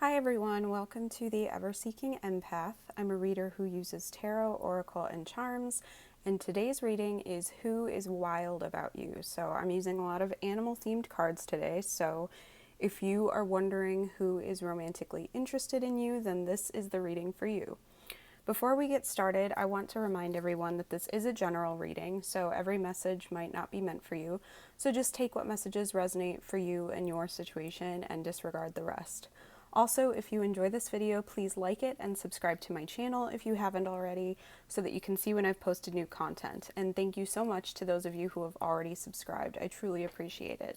Hi everyone, welcome to the Ever-Seeking Empath. I'm a reader who uses tarot, oracle, and charms, and today's reading is Who is Wild About You? So I'm using a lot of animal-themed cards today, so if you are wondering who is romantically interested in you, then this is the reading for you. Before we get started, I want to remind everyone that this is a general reading, so every message might not be meant for you, so just take what messages resonate for you and your situation and disregard the rest. Also, if you enjoy this video, please like it and subscribe to my channel if you haven't already so that you can see when I've posted new content. And thank you so much to those of you who have already subscribed. I truly appreciate it.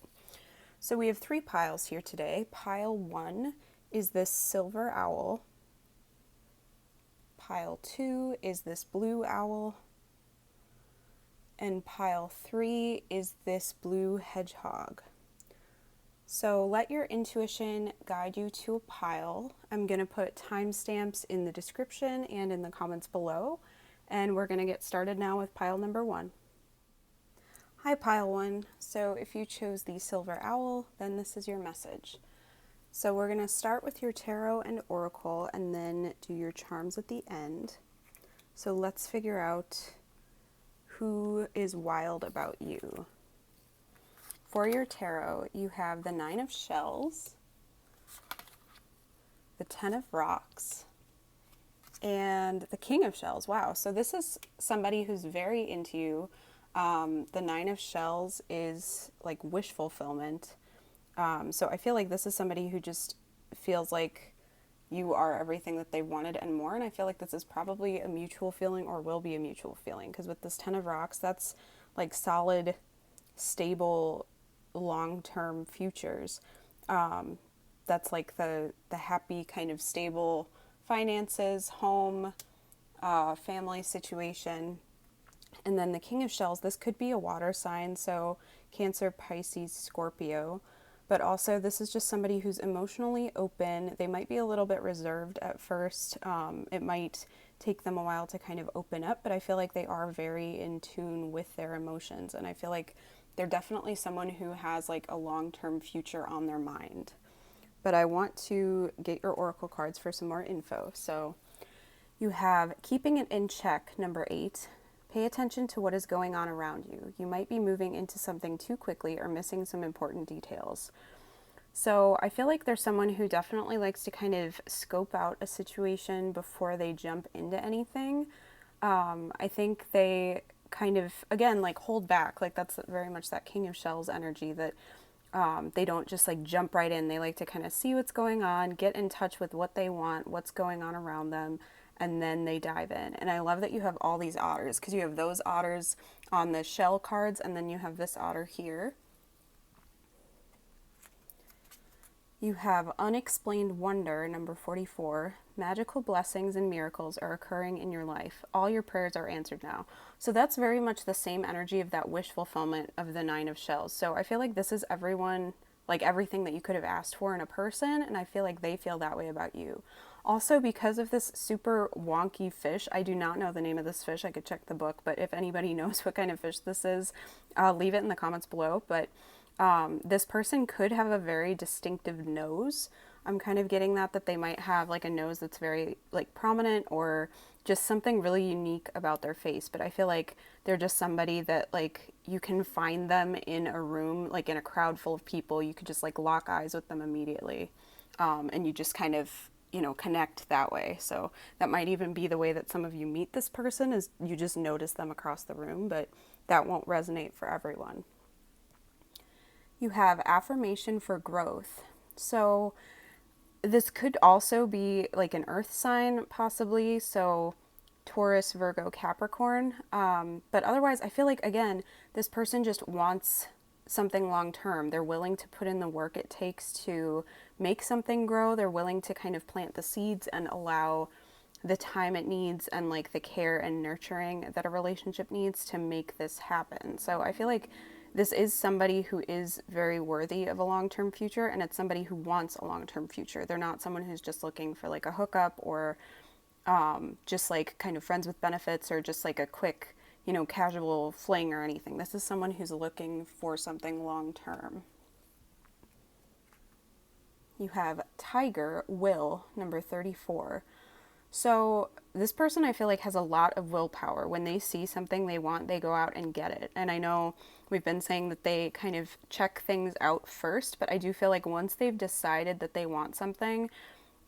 So we have 3 piles here today. Pile 1 is this silver owl. Pile 2 is this blue owl. And pile 3 is this blue hedgehog. So let your intuition guide you to a pile. I'm going to put timestamps in the description and in the comments below. And we're going to get started now with pile number 1. Hi pile 1. So if you chose the silver owl, then this is your message. So we're going to start with your tarot and oracle and then do your charms at the end. So let's figure out who is wild about you. For your tarot, you have the 9 of shells, the 10 of rocks, and the king of shells. Wow, so this is somebody who's very into you. The 9 of shells is like wish fulfillment. So I feel like this is somebody who just feels like you are everything that they wanted and more. And I feel like this is probably a mutual feeling or will be a mutual feeling. Because with this 10 of rocks, that's like solid, stable, long-term futures. That's like the happy kind of stable finances, home, family situation. And then the king of shells, this could be a water sign, so Cancer, Pisces, Scorpio. But also this is just somebody who's emotionally open. They might be a little bit reserved at first. It might take them a while to kind of open up, but I feel like they are very in tune with their emotions. And I feel like they're definitely someone who has like a long-term future on their mind. But I want to get your oracle cards for some more info. So you have keeping it in check, number 8. Pay attention to what is going on around you. You might be moving into something too quickly or missing some important details. So I feel like there's someone who definitely likes to kind of scope out a situation before they jump into anything. I think they kind of, again, like hold back. Like that's very much that king of shells energy that they don't just like jump right in. They like to kind of see what's going on, get in touch with what they want, what's going on around them, and then they dive in. And I love that you have all these otters because you have those otters on the shell cards and then you have this otter here. You have unexplained wonder, number 44. Magical blessings and miracles are occurring in your life. All your prayers are answered now. So that's very much the same energy of that wish fulfillment of the 9 of shells. So I feel like this is everyone, like everything that you could have asked for in a person, and I feel like they feel that way about you. Also, because of this super wonky fish, I do not know the name of this fish. I could check the book, but if anybody knows what kind of fish this is, leave it in the comments below. But this person could have a very distinctive nose. I'm kind of getting that they might have like a nose that's very like prominent or just something really unique about their face. But I feel like they're just somebody that like you can find them in a room, like in a crowd full of people. You could just like lock eyes with them immediately. And you just kind of, connect that way. So that might even be the way that some of you meet this person is you just notice them across the room, but that won't resonate for everyone. You have affirmation for growth. So this could also be like an earth sign possibly. So Taurus, Virgo, Capricorn. But otherwise, I feel like, again, this person just wants something long term. They're willing to put in the work it takes to make something grow. They're willing to kind of plant the seeds and allow the time it needs and like the care and nurturing that a relationship needs to make this happen. So I feel like this is somebody who is very worthy of a long-term future, and it's somebody who wants a long-term future. They're not someone who's just looking for like a hookup or just like kind of friends with benefits or just like a quick, casual fling or anything. This is someone who's looking for something long-term. You have Tiger, Will, number 34. So, this person I feel like has a lot of willpower. When they see something they want, they go out and get it. And I know we've been saying that they kind of check things out first, but I do feel like once they've decided that they want something,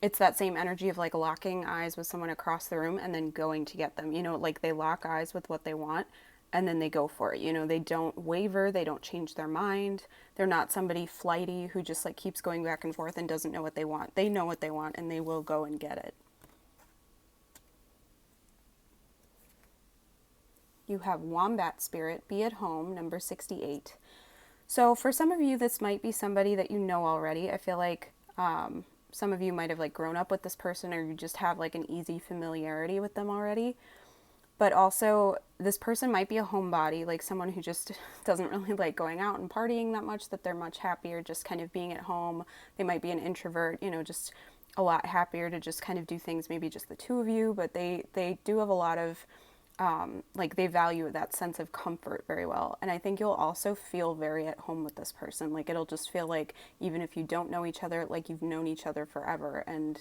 it's that same energy of like locking eyes with someone across the room and then going to get them. Like they lock eyes with what they want and then they go for it. They don't waver, they don't change their mind. They're not somebody flighty who just like keeps going back and forth and doesn't know what they want. They know what they want and they will go and get it. You have Wombat Spirit, Be at Home, number 68. So for some of you, this might be somebody that you know already. I feel like some of you might have like grown up with this person or you just have like an easy familiarity with them already. But also, this person might be a homebody, like someone who just doesn't really like going out and partying that much, that they're much happier just kind of being at home. They might be an introvert, just a lot happier to just kind of do things, maybe just the two of you, but they do have a lot of like they value that sense of comfort very well. And I think you'll also feel very at home with this person. Like it'll just feel like even if you don't know each other, like you've known each other forever and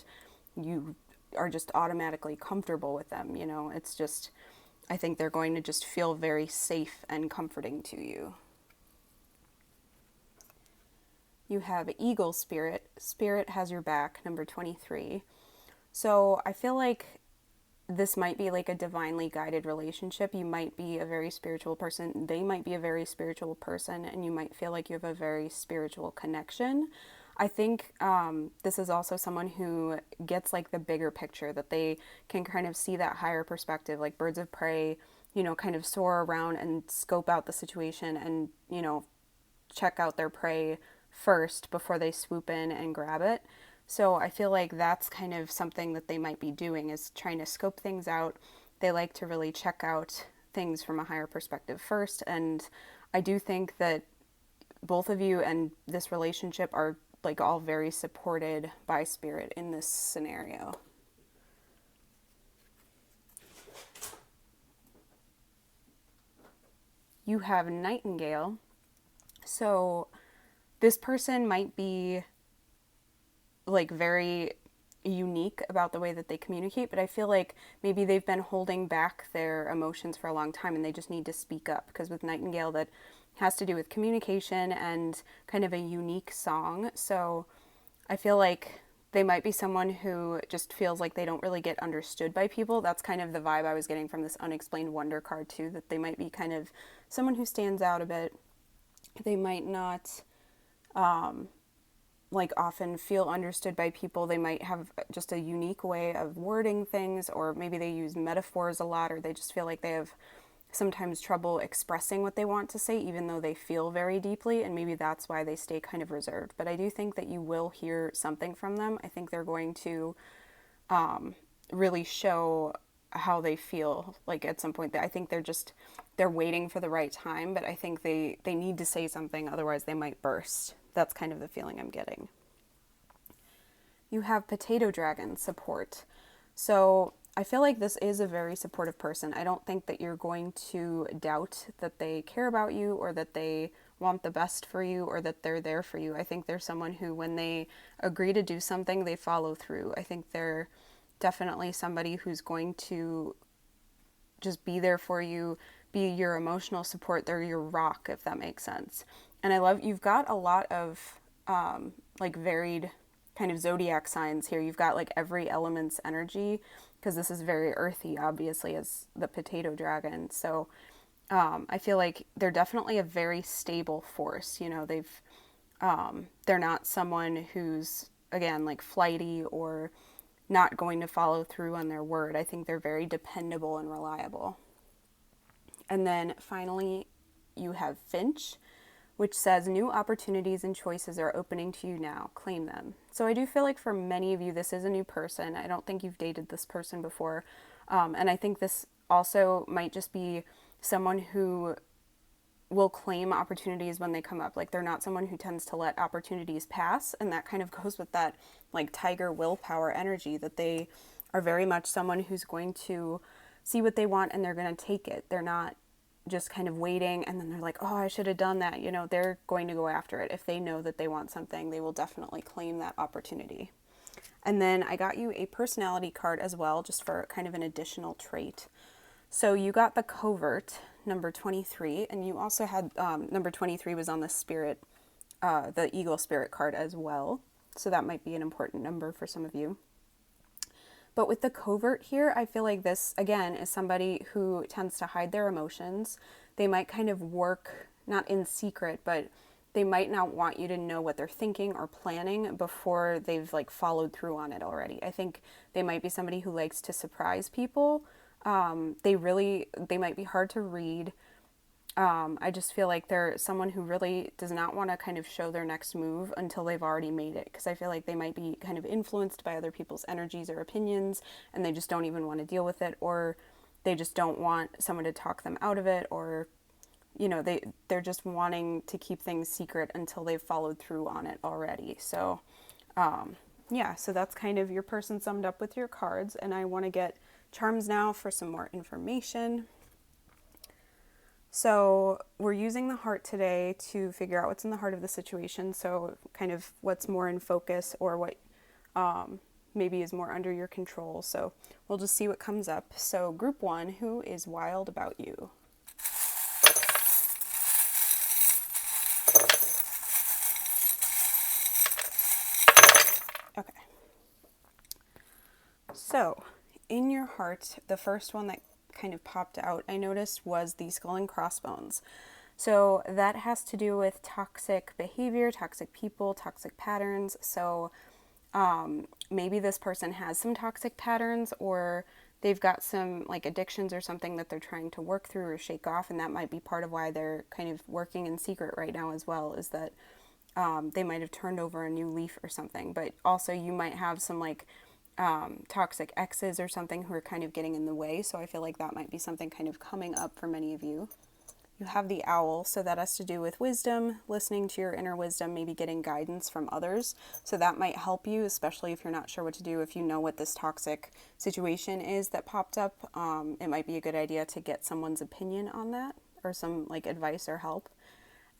you are just automatically comfortable with them. It's just, I think they're going to just feel very safe and comforting to you. You have Eagle Spirit. Spirit has your back, number 23. So I feel like this might be like a divinely guided relationship. You might be a very spiritual person. They might be a very spiritual person, and you might feel like you have a very spiritual connection. I think this is also someone who gets like the bigger picture, that they can kind of see that higher perspective, like birds of prey, kind of soar around and scope out the situation and, check out their prey first before they swoop in and grab it. So I feel like that's kind of something that they might be doing, is trying to scope things out. They like to really check out things from a higher perspective first. And I do think that both of you and this relationship are like all very supported by spirit in this scenario. You have Nightingale. So this person might be like very unique about the way that they communicate, but I feel like maybe they've been holding back their emotions for a long time and they just need to speak up, because with Nightingale that has to do with communication and kind of a unique song. So I feel like they might be someone who just feels like they don't really get understood by people. That's kind of the vibe I was getting from this Unexplained Wonder card too, that they might be kind of someone who stands out a bit. They might not like often feel understood by people. They might have just a unique way of wording things, or maybe they use metaphors a lot, or they just feel like they have sometimes trouble expressing what they want to say, even though they feel very deeply, and maybe that's why they stay kind of reserved. But I do think that you will hear something from them. I think they're going to really show how they feel like at some point. I think they're waiting for the right time, but I think they need to say something, otherwise they might burst. That's kind of the feeling I'm getting. You have Potato Dragon, support. So I feel like this is a very supportive person. I don't think that you're going to doubt that they care about you, or that they want the best for you, or that they're there for you. I think they're someone who, when they agree to do something, they follow through. I think they're definitely somebody who's going to just be there for you, be your emotional support. They're your rock, if that makes sense. And I love, you've got a lot of like varied kind of zodiac signs here. You've got like every element's energy, because this is very earthy, obviously, as the potato dragon. So I feel like they're definitely a very stable force. They're not someone who's, again, like flighty or not going to follow through on their word. I think they're very dependable and reliable. And then finally, you have Finch, which says new opportunities and choices are opening to you now. Claim them. So I do feel like for many of you, this is a new person. I don't think you've dated this person before. And I think this also might just be someone who will claim opportunities when they come up. Like they're not someone who tends to let opportunities pass. And that kind of goes with that like tiger willpower energy, that they are very much someone who's going to see what they want and they're going to take it. They're not just kind of waiting, and then they're like, oh, I should have done that. They're going to go after it. If they know that they want something, they will definitely claim that opportunity. And then I got you a personality card as well, just for kind of an additional trait. So you got the covert, number 23, and you also had number 23 was on the spirit, the eagle spirit card as well. So that might be an important number for some of you. But with the covert here, I feel like this, again, is somebody who tends to hide their emotions. They might kind of work, not in secret, but they might not want you to know what they're thinking or planning before they've like followed through on it already. I think they might be somebody who likes to surprise people. They might be hard to read. I just feel like they're someone who really does not want to kind of show their next move until they've already made it, because I feel like they might be kind of influenced by other people's energies or opinions, and they just don't even want to deal with it, or they just don't want someone to talk them out of it, or they're just wanting to keep things secret until they've followed through on it already. So yeah, so that's kind of your person summed up with your cards, and I want to get charms now for some more information. So we're using the heart today to figure out what's in the heart of the situation, so kind of what's more in focus, or what maybe is more under your control. So we'll just see what comes up. So group 1, who is wild about you? Okay. So in your heart, the first one that kind of popped out, I noticed, was the skull and crossbones. So that has to do with toxic behavior, toxic people, toxic patterns. So maybe this person has some toxic patterns, or they've got some like addictions or something that they're trying to work through or shake off, and that might be part of why they're kind of working in secret right now as well, is that they might have turned over a new leaf or something. But also you might have some like toxic exes or something who are kind of getting in the way. So I feel like that might be something kind of coming up for many of you. You have the owl, so that has to do with wisdom, listening to your inner wisdom, maybe getting guidance from others. So that might help you, especially if you're not sure what to do. If you know what this toxic situation is that popped up, it might be a good idea to get someone's opinion on that, or some like advice or help.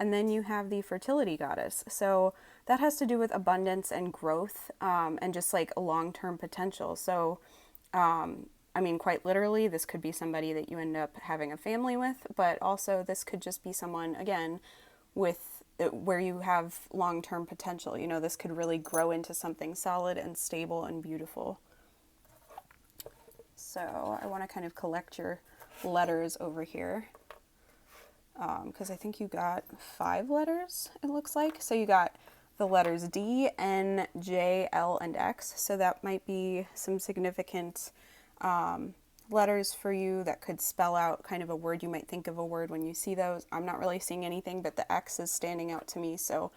And then you have the fertility goddess. So that has to do with abundance and growth, and just like a long-term potential. So I mean, quite literally, this could be somebody that you end up having a family with, but also this could just be someone, again, with where you have long-term potential. This could really grow into something solid and stable and beautiful. So I want to kind of collect your letters over here, because I think you got 5 letters, it looks like. So you got the letters D, N, J, L, and X. So that might be some significant letters for you that could spell out kind of a word. You might think of a word when you see those. I'm not really seeing anything, but the X is standing out to me. So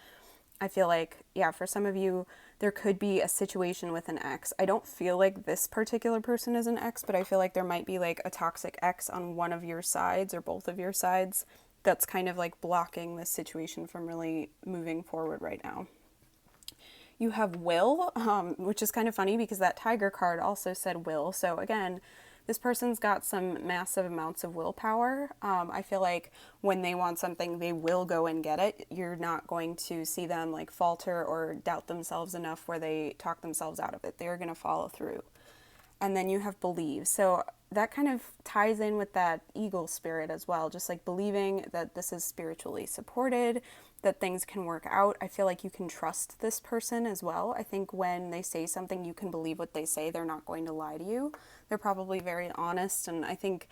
I feel like, yeah, for some of you, there could be a situation with an X. I don't feel like this particular person is an X, but I feel like there might be like a toxic X on one of your sides or both of your sides that's kind of like blocking this situation from really moving forward right now. You have will, which is kind of funny because that tiger card also said will. So again, this person's got some massive amounts of willpower. I feel like when they want something, they will go and get it. You're not going to see them like falter or doubt themselves enough where they talk themselves out of it. They're going to follow through. And then you have believe. So that kind of ties in with that eagle spirit as well, just like believing that this is spiritually supported, that things can work out. I feel like you can trust this person as well. I think when they say something, you can believe what they say. They're not going to lie to you. They're probably very honest, and I think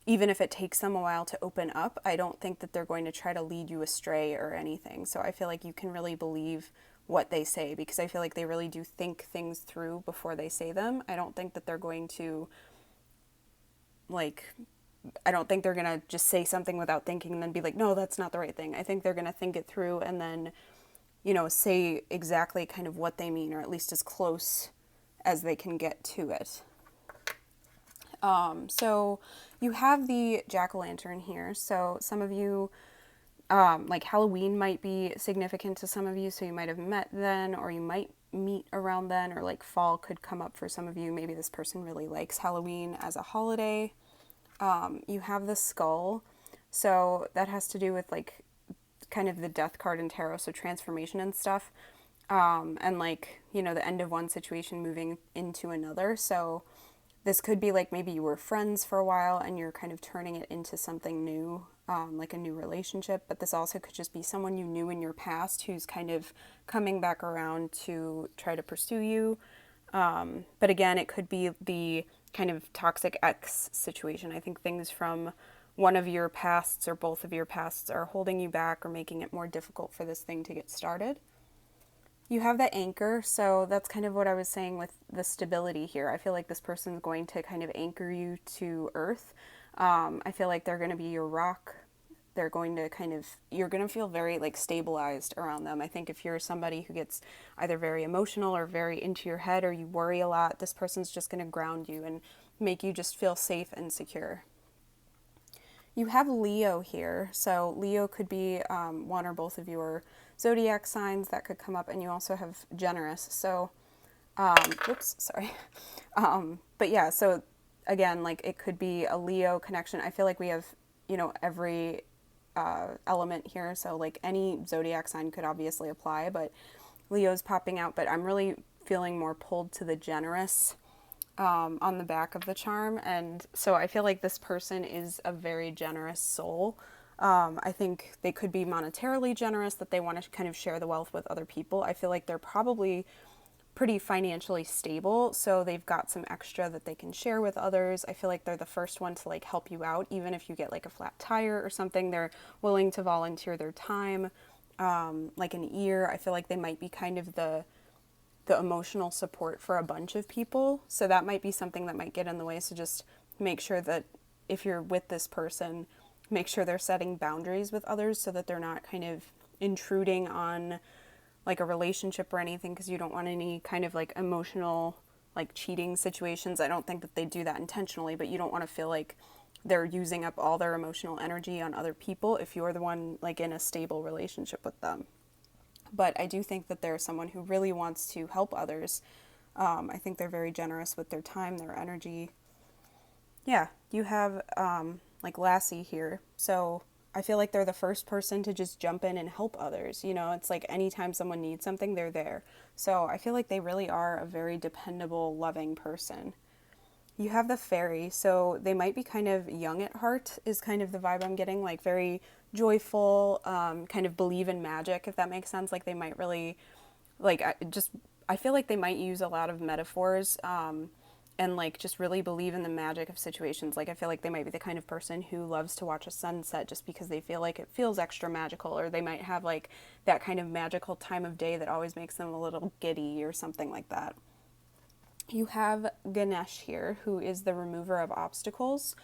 even if it takes them a while to open up, I don't think that they're going to try to lead you astray or anything. So I feel like you can really believe what they say, because I feel like they really do think things through before they say them. I don't think that they're going to I don't think they're going to just say something without thinking and then be like, no, that's not the right thing. I think they're going to think it through and then, say exactly kind of what they mean, or at least as close as they can get to it. So you have the jack-o'-lantern here. So some of you, like Halloween might be significant to some of you, so you might have met then, or you might meet around then, or like fall could come up for some of you. Maybe this person really likes Halloween as a holiday. You have the skull. So that has to do with like kind of the death card in tarot, so transformation and stuff. And like, you know, the end of one situation moving into another. So this could be like maybe you were friends for a while and you're kind of turning it into something new, like a new relationship. But this also could just be someone you knew in your past who's kind of coming back around to try to pursue you. But again, it could be the kind of toxic ex situation. I think things from one of your pasts or both of your pasts are holding you back or making it more difficult for this thing to get started. You have the anchor, so that's kind of what I was saying with the stability here. I feel like this person's going to kind of anchor you to earth. I feel like they're going to be your rock. They're going to kind of, you're going to feel very like stabilized around them. I think if you're somebody who gets either very emotional or very into your head or you worry a lot, this person's just going to ground you and make you just feel safe and secure. You have Leo here, so Leo could be one or both of your zodiac signs that could come up, and you also have generous. So, whoops, sorry. But yeah, so again, like it could be a Leo connection. I feel like we have, you know, every element here, so like any zodiac sign could obviously apply, but Leo's popping out. But I'm really feeling more pulled to the generous on the back of the charm. And so I feel like this person is a very generous soul. I think they could be monetarily generous, that they want to kind of share the wealth with other people. I feel like they're probably pretty financially stable, so they've got some extra that they can share with others. I feel like they're the first one to like help you out, even if you get like a flat tire or something. They're willing to volunteer their time, like an ear. I feel like they might be kind of the emotional support for a bunch of people. So that might be something that might get in the way. So just make sure that if you're with this person, make sure they're setting boundaries with others so that they're not kind of intruding on like a relationship or anything, because you don't want any kind of like emotional like cheating situations. I don't think that they do that intentionally, but you don't want to feel like they're using up all their emotional energy on other people if you're the one like in a stable relationship with them. But I do think that they're someone who really wants to help others. I think they're very generous with their time, their energy. Yeah, you have like Lassie here. So I feel like they're the first person to just jump in and help others. You know, it's like anytime someone needs something, they're there. So I feel like they really are a very dependable, loving person. You have the fairy, so they might be kind of young at heart, is kind of the vibe I'm getting, like very joyful, kind of believe in magic, if that makes sense. Like they might really, like, I feel like they might use a lot of metaphors, and like just really believe in the magic of situations. Like I feel like they might be the kind of person who loves to watch a sunset just because they feel like it feels extra magical, or they might have like that kind of magical time of day that always makes them a little giddy or something like that. You have Ganesh here, who is the remover of obstacles.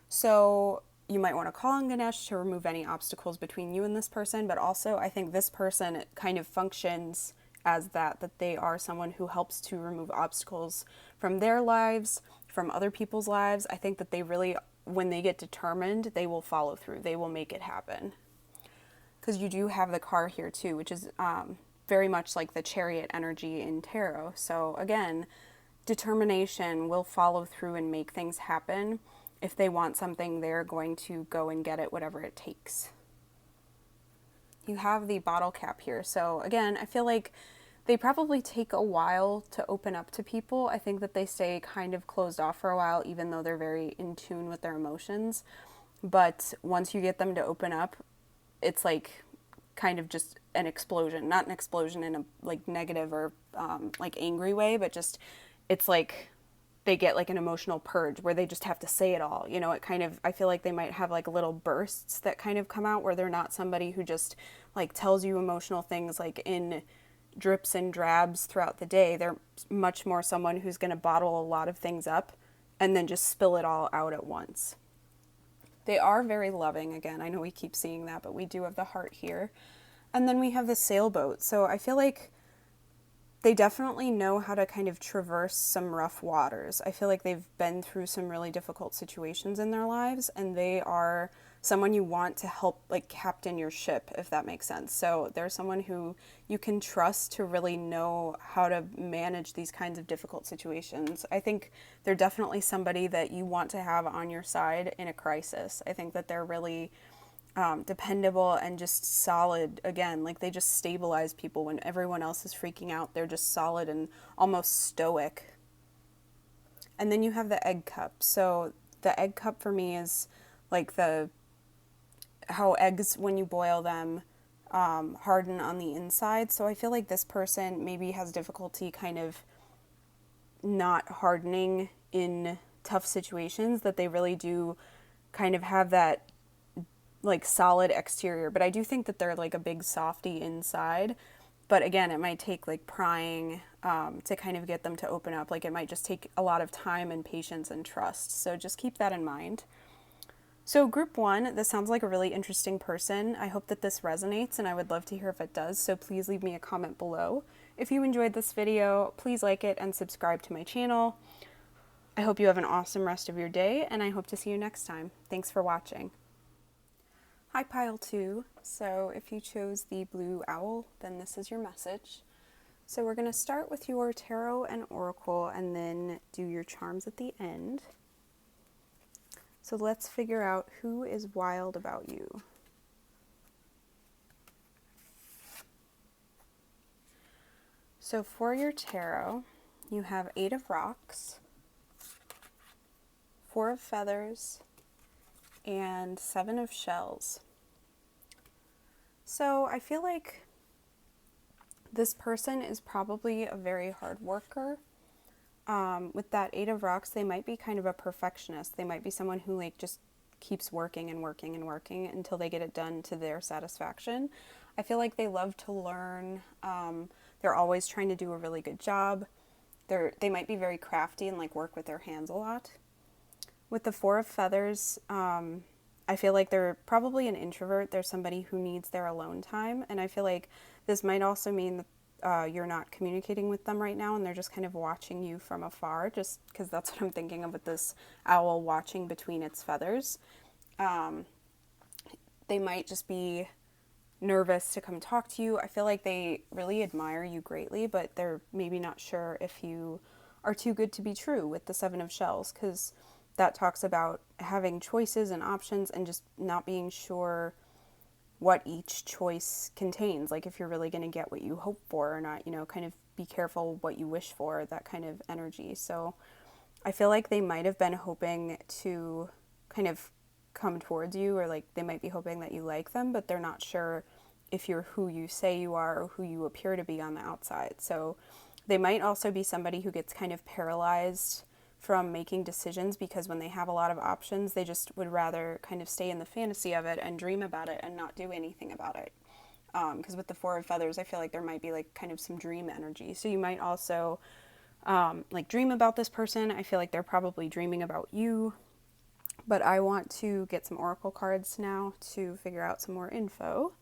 So you might want to call on Ganesh to remove any obstacles between you and this person, but also I think this person kind of functions as that they are someone who helps to remove obstacles from their lives, from other people's lives. I think that they really, when they get determined, they will follow through. They will make it happen. Because you do have the car here too, which is very much like the chariot energy in tarot. So again, determination will follow through and make things happen. If they want something, they're going to go and get it, whatever it takes. You have the bottle cap here. So again, I feel like they probably take a while to open up to people. I think that they stay kind of closed off for a while, even though they're very in tune with their emotions. But once you get them to open up, it's like kind of just an explosion. Not an explosion in a like negative or like angry way, but just it's like they get like an emotional purge where they just have to say it all. You know, it kind of, I feel like they might have like little bursts that kind of come out where they're not somebody who just like tells you emotional things like in drips and drabs throughout the day. They're much more someone who's going to bottle a lot of things up and then just spill it all out at once. They are very loving. Again, I know we keep seeing that, but we do have the heart here. And then we have the sailboat. So I feel like they definitely know how to kind of traverse some rough waters. I feel like they've been through some really difficult situations in their lives, and they are someone you want to help like captain your ship, if that makes sense. So they're someone who you can trust to really know how to manage these kinds of difficult situations. I think they're definitely somebody that you want to have on your side in a crisis. I think that they're really dependable and just solid. Again, like they just stabilize people when everyone else is freaking out. They're just solid and almost stoic. And then you have the egg cup. So the egg cup for me is like the how eggs, when you boil them, harden on the inside. So I feel like this person maybe has difficulty kind of not hardening in tough situations, that they really do kind of have that like solid exterior. But I do think that they're like a big softy inside. But again, it might take like prying to kind of get them to open up. Like it might just take a lot of time and patience and trust. So just keep that in mind. So group one, this sounds like a really interesting person. I hope that this resonates, and I would love to hear if it does. So please leave me a comment below. If you enjoyed this video, please like it and subscribe to my channel. I hope you have an awesome rest of your day, and I hope to see you next time. Thanks for watching. Hi, Pile 2. So if you chose the blue owl, then this is your message. So we're going to start with your tarot and oracle and then do your charms at the end. So let's figure out who is wild about you. So for your tarot, you have 8 of rocks, 4 of feathers, and 7 of shells. So I feel like this person is probably a very hard worker. With that 8 of rocks, they might be kind of a perfectionist. They might be someone who like just keeps working and working and working until they get it done to their satisfaction. I feel like they love to learn. They're always trying to do a really good job. They might be very crafty and like work with their hands a lot. With the 4 of feathers, I feel like they're probably an introvert. They're somebody who needs their alone time. And I feel like this might also mean that you're not communicating with them right now and they're just kind of watching you from afar, just because that's what I'm thinking of with this owl watching between its feathers. They might just be nervous to come talk to you. I feel like they really admire you greatly, but they're maybe not sure if you are too good to be true with the 7 of shells, because that talks about having choices and options and just not being sure what each choice contains, like if you're really going to get what you hope for or not, you know, kind of be careful what you wish for, that kind of energy. So I feel like they might have been hoping to kind of come towards you, or like they might be hoping that you like them, but they're not sure if you're who you say you are or who you appear to be on the outside. So they might also be somebody who gets kind of paralyzed from making decisions, because when they have a lot of options, they just would rather kind of stay in the fantasy of it and dream about it and not do anything about it. Because with the 4 of feathers, I feel like there might be like kind of some dream energy. So you might also like dream about this person. I feel like they're probably dreaming about you. But I want to get some oracle cards now to figure out some more info.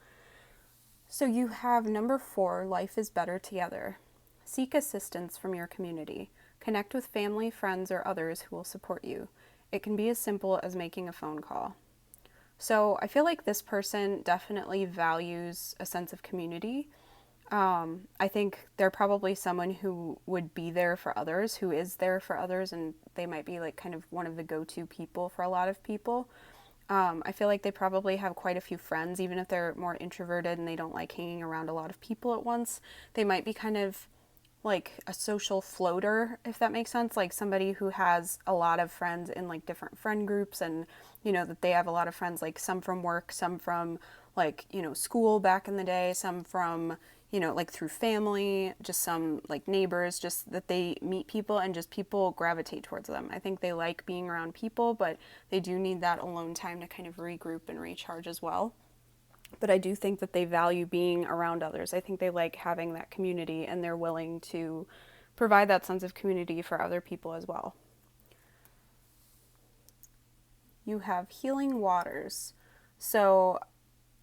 So you have number 4, life is better together. Seek assistance from your community. Connect with family, friends, or others who will support you. It can be as simple as making a phone call. So I feel like this person definitely values a sense of community. I think they're probably someone who would be there for others, who is there for others, and they might be like kind of one of the go-to people for a lot of people. I feel like they probably have quite a few friends, even if they're more introverted and they don't like hanging around a lot of people at once. They might be kind of like a social floater, if that makes sense, like somebody who has a lot of friends in like different friend groups, and you know that they have a lot of friends, like some from work, some from like, you know, school back in the day, some from, you know, like through family, just some like neighbors, just that they meet people and just people gravitate towards them. I think they like being around people, but they do need that alone time to kind of regroup and recharge as well. But I do think that they value being around others. I think they like having that community, and they're willing to provide that sense of community for other people as well. You have healing waters. So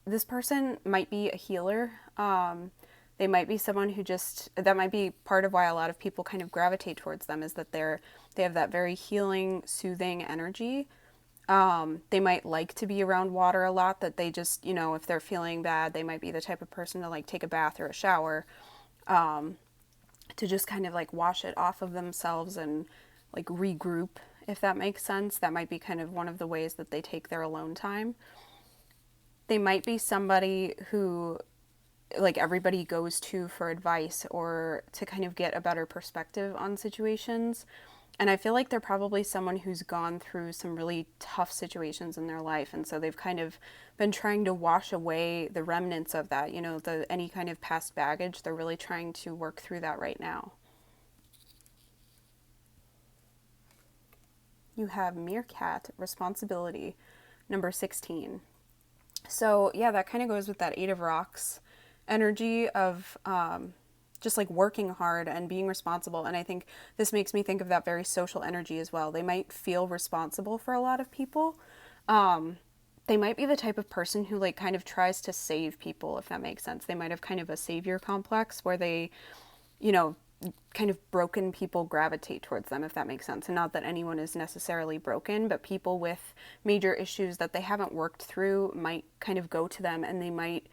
this person might be a healer. They might be someone who just, that might be part of why a lot of people kind of gravitate towards them, is that they have that very healing, soothing energy. They might like to be around water a lot, that they just, you know, if they're feeling bad, they might be the type of person to like take a bath or a shower, to just kind of like wash it off of themselves and like regroup, if that makes sense. That might be kind of one of the ways that they take their alone time. They might be somebody who like everybody goes to for advice or to kind of get a better perspective on situations. And I feel like they're probably someone who's gone through some really tough situations in their life. And so they've kind of been trying to wash away the remnants of that, the any kind of past baggage. They're really trying to work through that right now. You have meerkat, responsibility, number 16. So, yeah, that kind of goes with that Eight of Rocks energy of just like working hard and being responsible. And I think this makes me think of that very social energy as well. They might feel responsible for a lot of people. They might be the type of person who like kind of tries to save people, if that makes sense. They might have kind of a savior complex where they, you know, kind of broken people gravitate towards them, if that makes sense. And not that anyone is necessarily broken, but people with major issues that they haven't worked through might kind of go to them, and they might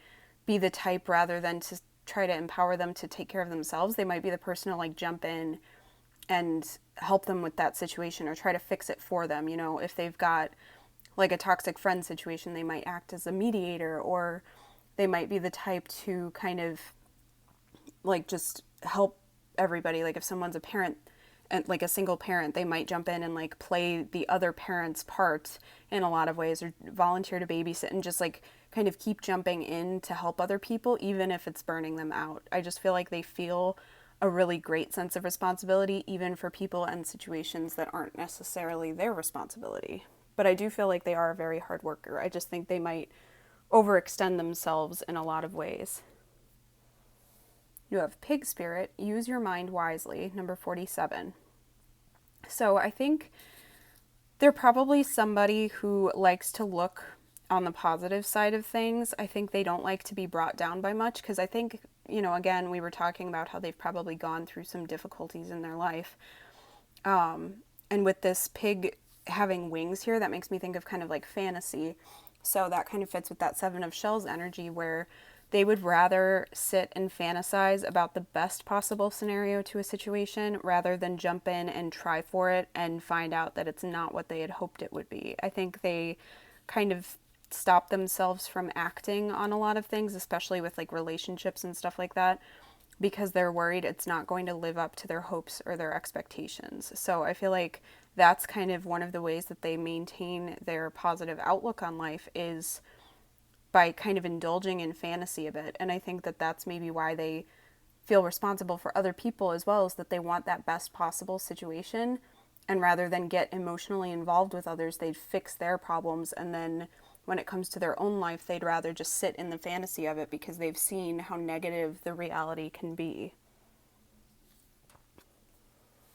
be the type, rather than to try to empower them to take care of themselves, they might be the person to like jump in and help them with that situation or try to fix it for them. If they've got like a toxic friend situation, they might act as a mediator, or they might be the type to kind of like just help everybody. Like if someone's a parent and like a single parent, they might jump in and like play the other parent's part in a lot of ways, or volunteer to babysit and just like kind of keep jumping in to help other people, even if it's burning them out. I just feel like they feel a really great sense of responsibility, even for people and situations that aren't necessarily their responsibility. But I do feel like they are a very hard worker. I just think they might overextend themselves in a lot of ways. You have pig spirit, use your mind wisely, number 47. So I think they're probably somebody who likes to look on the positive side of things. I think they don't like to be brought down by much, because I think, again, we were talking about how they've probably gone through some difficulties in their life. And with this pig having wings here, that makes me think of kind of like fantasy. So that kind of fits with that Seven of Shells energy, where they would rather sit and fantasize about the best possible scenario to a situation rather than jump in and try for it and find out that it's not what they had hoped it would be. I think they kind of stop themselves from acting on a lot of things, especially with like relationships and stuff like that, because they're worried it's not going to live up to their hopes or their expectations. So I feel like that's kind of one of the ways that they maintain their positive outlook on life, is by kind of indulging in fantasy a bit. And I think that that's maybe why they feel responsible for other people as well, is that they want that best possible situation. And rather than get emotionally involved with others, they'd fix their problems. And then when it comes to their own life, they'd rather just sit in the fantasy of it, because they've seen how negative the reality can be.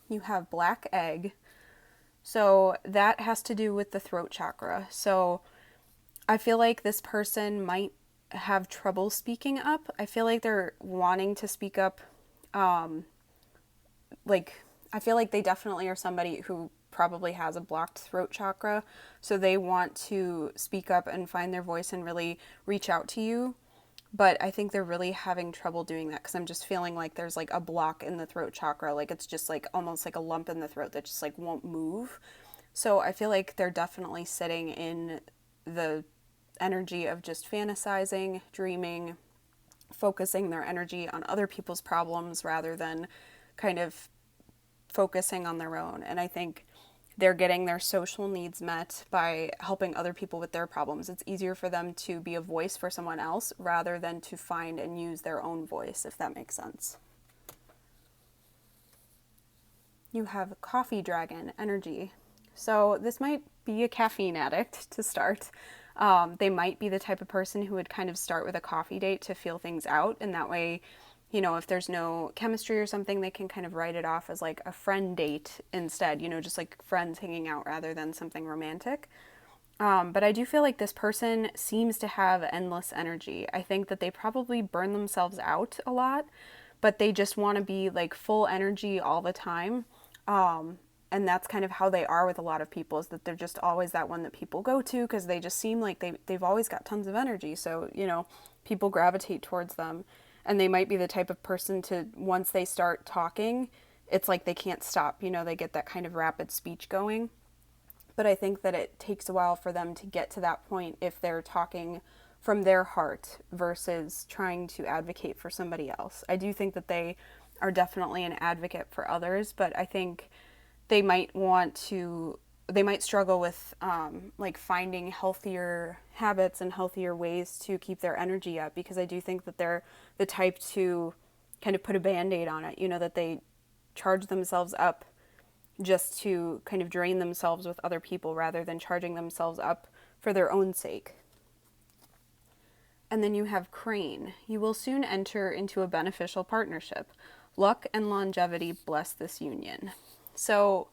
You have black egg. So that has to do with the throat chakra. So I feel like this person might have trouble speaking up. I feel like they're wanting to speak up. I feel like they definitely are somebody who probably has a blocked throat chakra. So they want to speak up and find their voice and really reach out to you. But I think they're really having trouble doing that, because I'm just feeling like there's like a block in the throat chakra. Like it's just like almost like a lump in the throat that just like won't move. So I feel like they're definitely sitting in the energy of just fantasizing, dreaming, focusing their energy on other people's problems rather than kind of focusing on their own. And I think they're getting their social needs met by helping other people with their problems. It's easier for them to be a voice for someone else rather than to find and use their own voice, if that makes sense. You have coffee dragon energy. So this might be a caffeine addict to start. They might be the type of person who would kind of start with a coffee date to feel things out. And that way, if there's no chemistry or something, they can kind of write it off as like a friend date instead, just like friends hanging out rather than something romantic. But I do feel like this person seems to have endless energy. I think that they probably burn themselves out a lot, but they just want to be like full energy all the time. And that's kind of how they are with a lot of people, is that they're just always that one that people go to, because they just seem like they've always got tons of energy. So, people gravitate towards them. And they might be the type of person to, once they start talking, it's like they can't stop. They get that kind of rapid speech going. But I think that it takes a while for them to get to that point if they're talking from their heart versus trying to advocate for somebody else. I do think that they are definitely an advocate for others, but I think they might want to, they might struggle with like finding healthier habits and healthier ways to keep their energy up, because I do think that they're the type to kind of put a band-aid on it, you know, that they charge themselves up just to kind of drain themselves with other people rather than charging themselves up for their own sake. And then you have Crane. You will soon enter into a beneficial partnership. Luck and longevity bless this union. So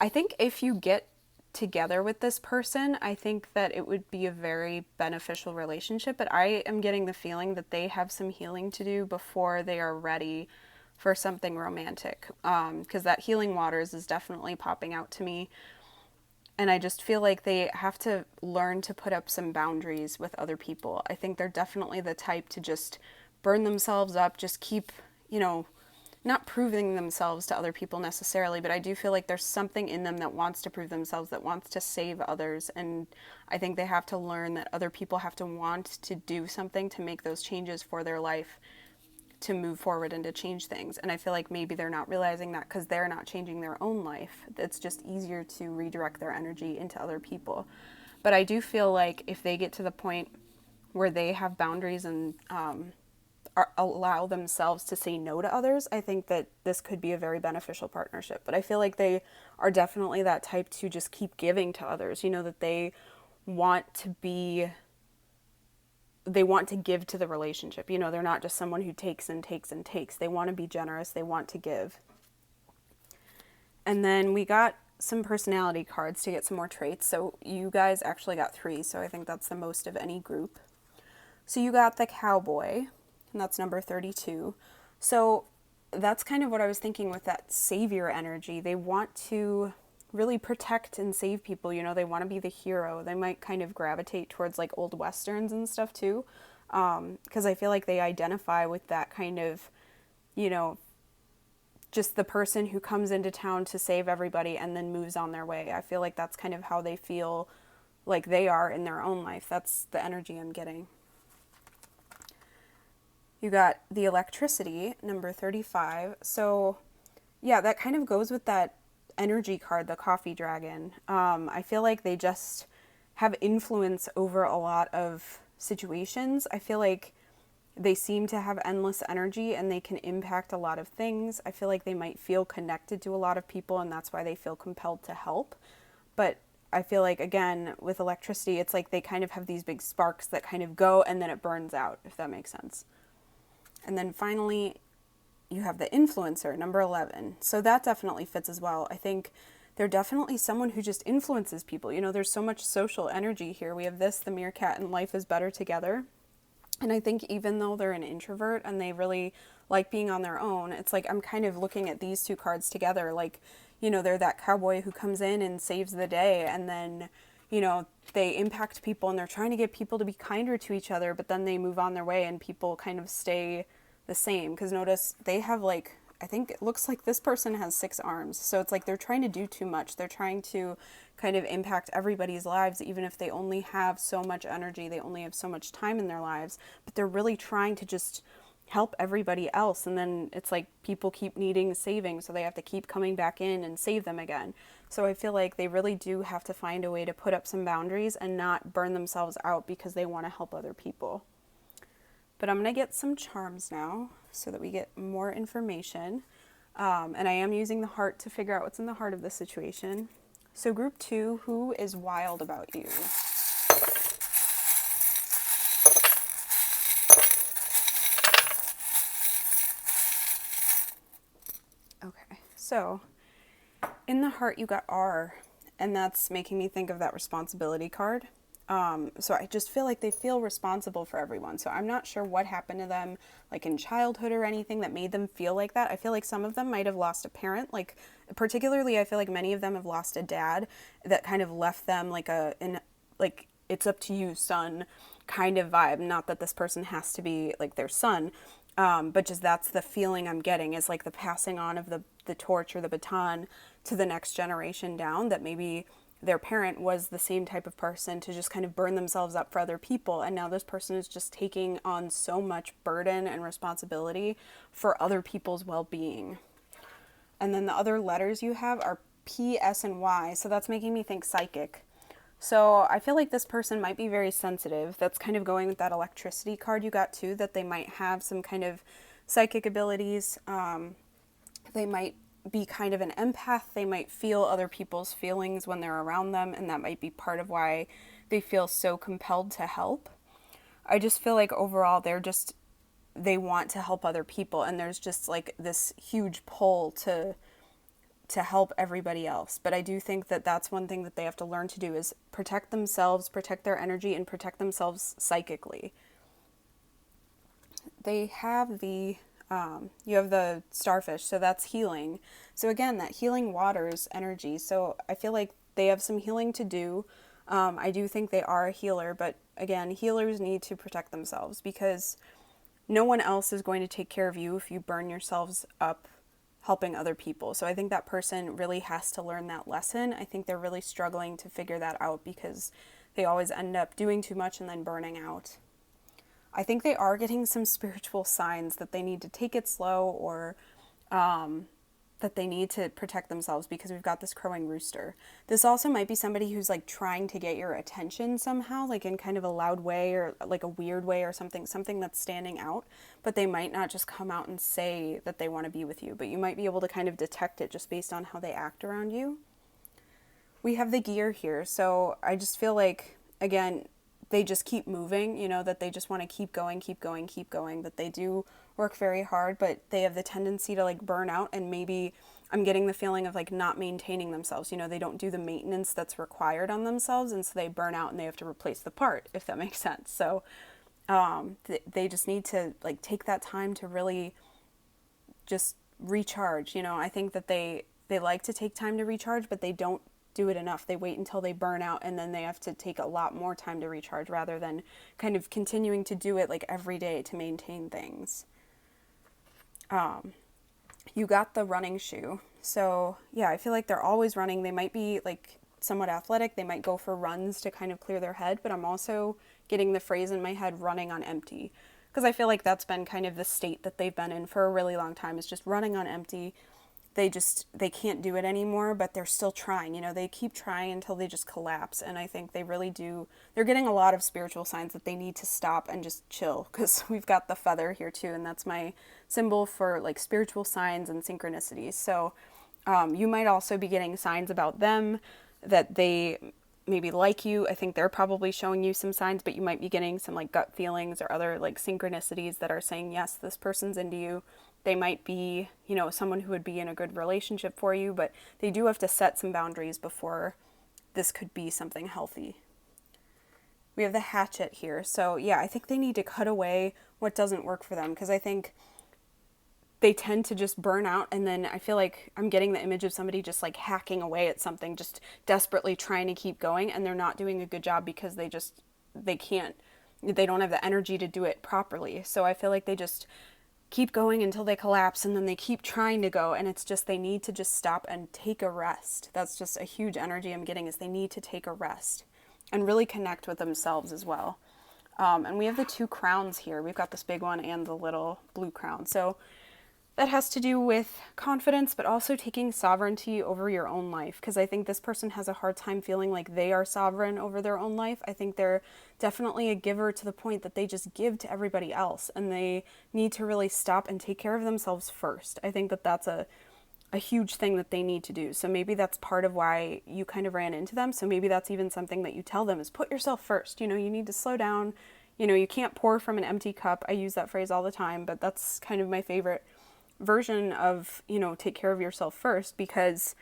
I think if you get together with this person, I think that it would be a very beneficial relationship, but I am getting the feeling that they have some healing to do before they are ready for something romantic, because that healing waters is definitely popping out to me. And I just feel like they have to learn to put up some boundaries with other people. I think they're definitely the type to just burn themselves up, just keep, you know, not proving themselves to other people necessarily, but I do feel like there's something in them that wants to prove themselves, that wants to save others. And I think they have to learn that other people have to want to do something to make those changes for their life, to move forward and to change things. And I feel like maybe they're not realizing that because they're not changing their own life. It's just easier to redirect their energy into other people. But I do feel like if they get to the point where they have boundaries and allow themselves to say no to others, I think that this could be a very beneficial partnership. But I feel like they are definitely that type to just keep giving to others, you know, that they want to be, they want to give to the relationship. You know, they're not just someone who takes and takes and takes. They want to be generous. They want to give. And then we got some personality cards to get some more traits. So you guys actually got 3, so I think that's the most of any group. So you got the cowboy, and that's number 32. So that's kind of what I was thinking with that savior energy. They want to really protect and save people, you know, they want to be the hero. They might kind of gravitate towards like old westerns and stuff too, because I feel like they identify with that kind of, you know, just the person who comes into town to save everybody and then moves on their way. I feel like that's kind of how they feel like they are in their own life. That's the energy I'm getting. You got the electricity, number 35. So yeah, that kind of goes with that energy card, the coffee dragon. I feel like they just have influence over a lot of situations. I feel like they seem to have endless energy and they can impact a lot of things. I feel like they might feel connected to a lot of people and that's why they feel compelled to help. But I feel like, again, with electricity, it's like they kind of have these big sparks that kind of go and then it burns out, if that makes sense. And then finally, you have the influencer, number 11. So that definitely fits as well. I think they're definitely someone who just influences people. You know, there's so much social energy here. We have this, the meerkat, and life is better together. And I think even though they're an introvert and they really like being on their own, it's like I'm kind of looking at these 2 cards together. Like, you know, they're that cowboy who comes in and saves the day, and then, you know, they impact people and they're trying to get people to be kinder to each other, but then they move on their way and people kind of stay the same. Because notice they have like, I think it looks like this person has 6 arms. So it's like they're trying to do too much. They're trying to kind of impact everybody's lives, even if they only have so much energy, they only have so much time in their lives, but they're really trying to just help everybody else. And then it's like people keep needing saving, so they have to keep coming back in and save them again. So I feel like they really do have to find a way to put up some boundaries and not burn themselves out because they want to help other people. But I'm going to get some charms now so that we get more information. And I am using the heart to figure out what's in the heart of the situation. So group 2, who is wild about you? Okay, so in the heart you got R, and that's making me think of that responsibility card. So I just feel like they feel responsible for everyone. So I'm not sure what happened to them, like in childhood or anything that made them feel like that. I feel like some of them might have lost a parent, like particularly I feel like many of them have lost a dad that kind of left them like like it's up to you, son kind of vibe. Not that this person has to be like their son, but just that's the feeling I'm getting, is like the passing on of the torch or the baton to the next generation down, that maybe their parent was the same type of person to just kind of burn themselves up for other people. And now this person is just taking on so much burden and responsibility for other people's well-being. And then the other letters you have are P, S, and Y. So that's making me think psychic. So I feel like this person might be very sensitive. That's kind of going with that electricity card you got too, that they might have some kind of psychic abilities. They might be kind of an empath. They might feel other people's feelings when they're around them, and that might be part of why they feel so compelled to help. I just feel like overall they want to help other people, and there's just like this huge pull to help everybody else. But I do think that that's one thing that they have to learn to do is protect themselves, protect their energy, and protect themselves psychically. They have you have the starfish, so that's healing. So again, that healing waters energy. So I feel like they have some healing to do. I do think they are a healer, but again, healers need to protect themselves because no one else is going to take care of you if you burn yourselves up helping other people. So I think that person really has to learn that lesson. I think they're really struggling to figure that out because they always end up doing too much and then burning out. I think they are getting some spiritual signs that they need to take it slow or that they need to protect themselves because we've got this crowing rooster. This also might be somebody who's like trying to get your attention somehow, like in kind of a loud way or like a weird way or something that's standing out, but they might not just come out and say that they want to be with you, but you might be able to kind of detect it just based on how they act around you. We have the gear here, so I just feel like, again, they just keep moving, that they just want to keep going, that they do work very hard, but they have the tendency to like burn out, and maybe I'm getting the feeling of like not maintaining themselves. They don't do the maintenance that's required on themselves, and so they burn out and they have to replace the part, if that makes sense. So they just need to like take that time to really just recharge. I think that they like to take time to recharge, but they don't do it enough. They wait until they burn out and then they have to take a lot more time to recharge rather than kind of continuing to do it like every day to maintain things. You got the running shoe. So yeah, I feel like they're always running. They might be like somewhat athletic. They might go for runs to kind of clear their head, but I'm also getting the phrase in my head, running on empty. Because I feel like that's been kind of the state that they've been in for a really long time, is just running on empty. They can't do it anymore, but they're still trying. They keep trying until they just collapse. And I think they really do. They're getting a lot of spiritual signs that they need to stop and just chill, because we've got the feather here too. And that's my symbol for like spiritual signs and synchronicities. So you might also be getting signs about them that they maybe like you. I think they're probably showing you some signs, but you might be getting some like gut feelings or other like synchronicities that are saying, yes, this person's into you. They might be, someone who would be in a good relationship for you, but they do have to set some boundaries before this could be something healthy. We have the hatchet here. So yeah, I think they need to cut away what doesn't work for them, because I think they tend to just burn out, and then I feel like I'm getting the image of somebody just like hacking away at something, just desperately trying to keep going, and they're not doing a good job because they don't have the energy to do it properly. So I feel like they just keep going until they collapse, and then they keep trying to go, and it's just they need to just stop and take a rest. That's just a huge energy I'm getting, is they need to take a rest and really connect with themselves as well. And we have the two crowns here. We've got this big one and the little blue crown. So that has to do with confidence, but also taking sovereignty over your own life, because I think this person has a hard time feeling like they are sovereign over their own life. I think they're definitely a giver to the point that they just give to everybody else, and they need to really stop and take care of themselves first. I think that that's a huge thing that they need to do. So maybe that's part of why you kind of ran into them. So maybe that's even something that you tell them, is put yourself first. You need to slow down. You can't pour from an empty cup. I use that phrase all the time, but that's kind of my favorite version of, take care of yourself first, because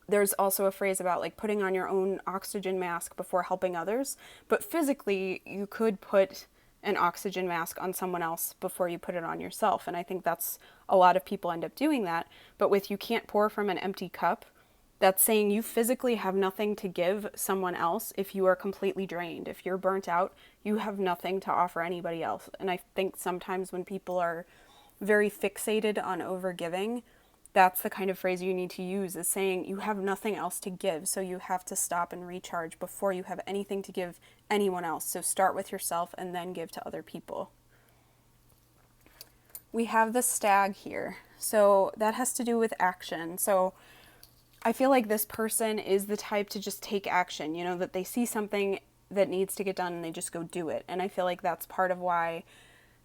there's also a phrase about like putting on your own oxygen mask before helping others, but physically you could put an oxygen mask on someone else before you put it on yourself. And I think that's a lot of people end up doing that. But with you can't pour from an empty cup, that's saying you physically have nothing to give someone else if you are completely drained. If you're burnt out, you have nothing to offer anybody else. And I think sometimes when people are very fixated on overgiving, that's the kind of phrase you need to use, is saying you have nothing else to give, so you have to stop and recharge before you have anything to give anyone else. So start with yourself and then give to other people. We have the stag here, so that has to do with action. So I feel like this person is the type to just take action, that they see something that needs to get done and they just go do it. And I feel like that's part of why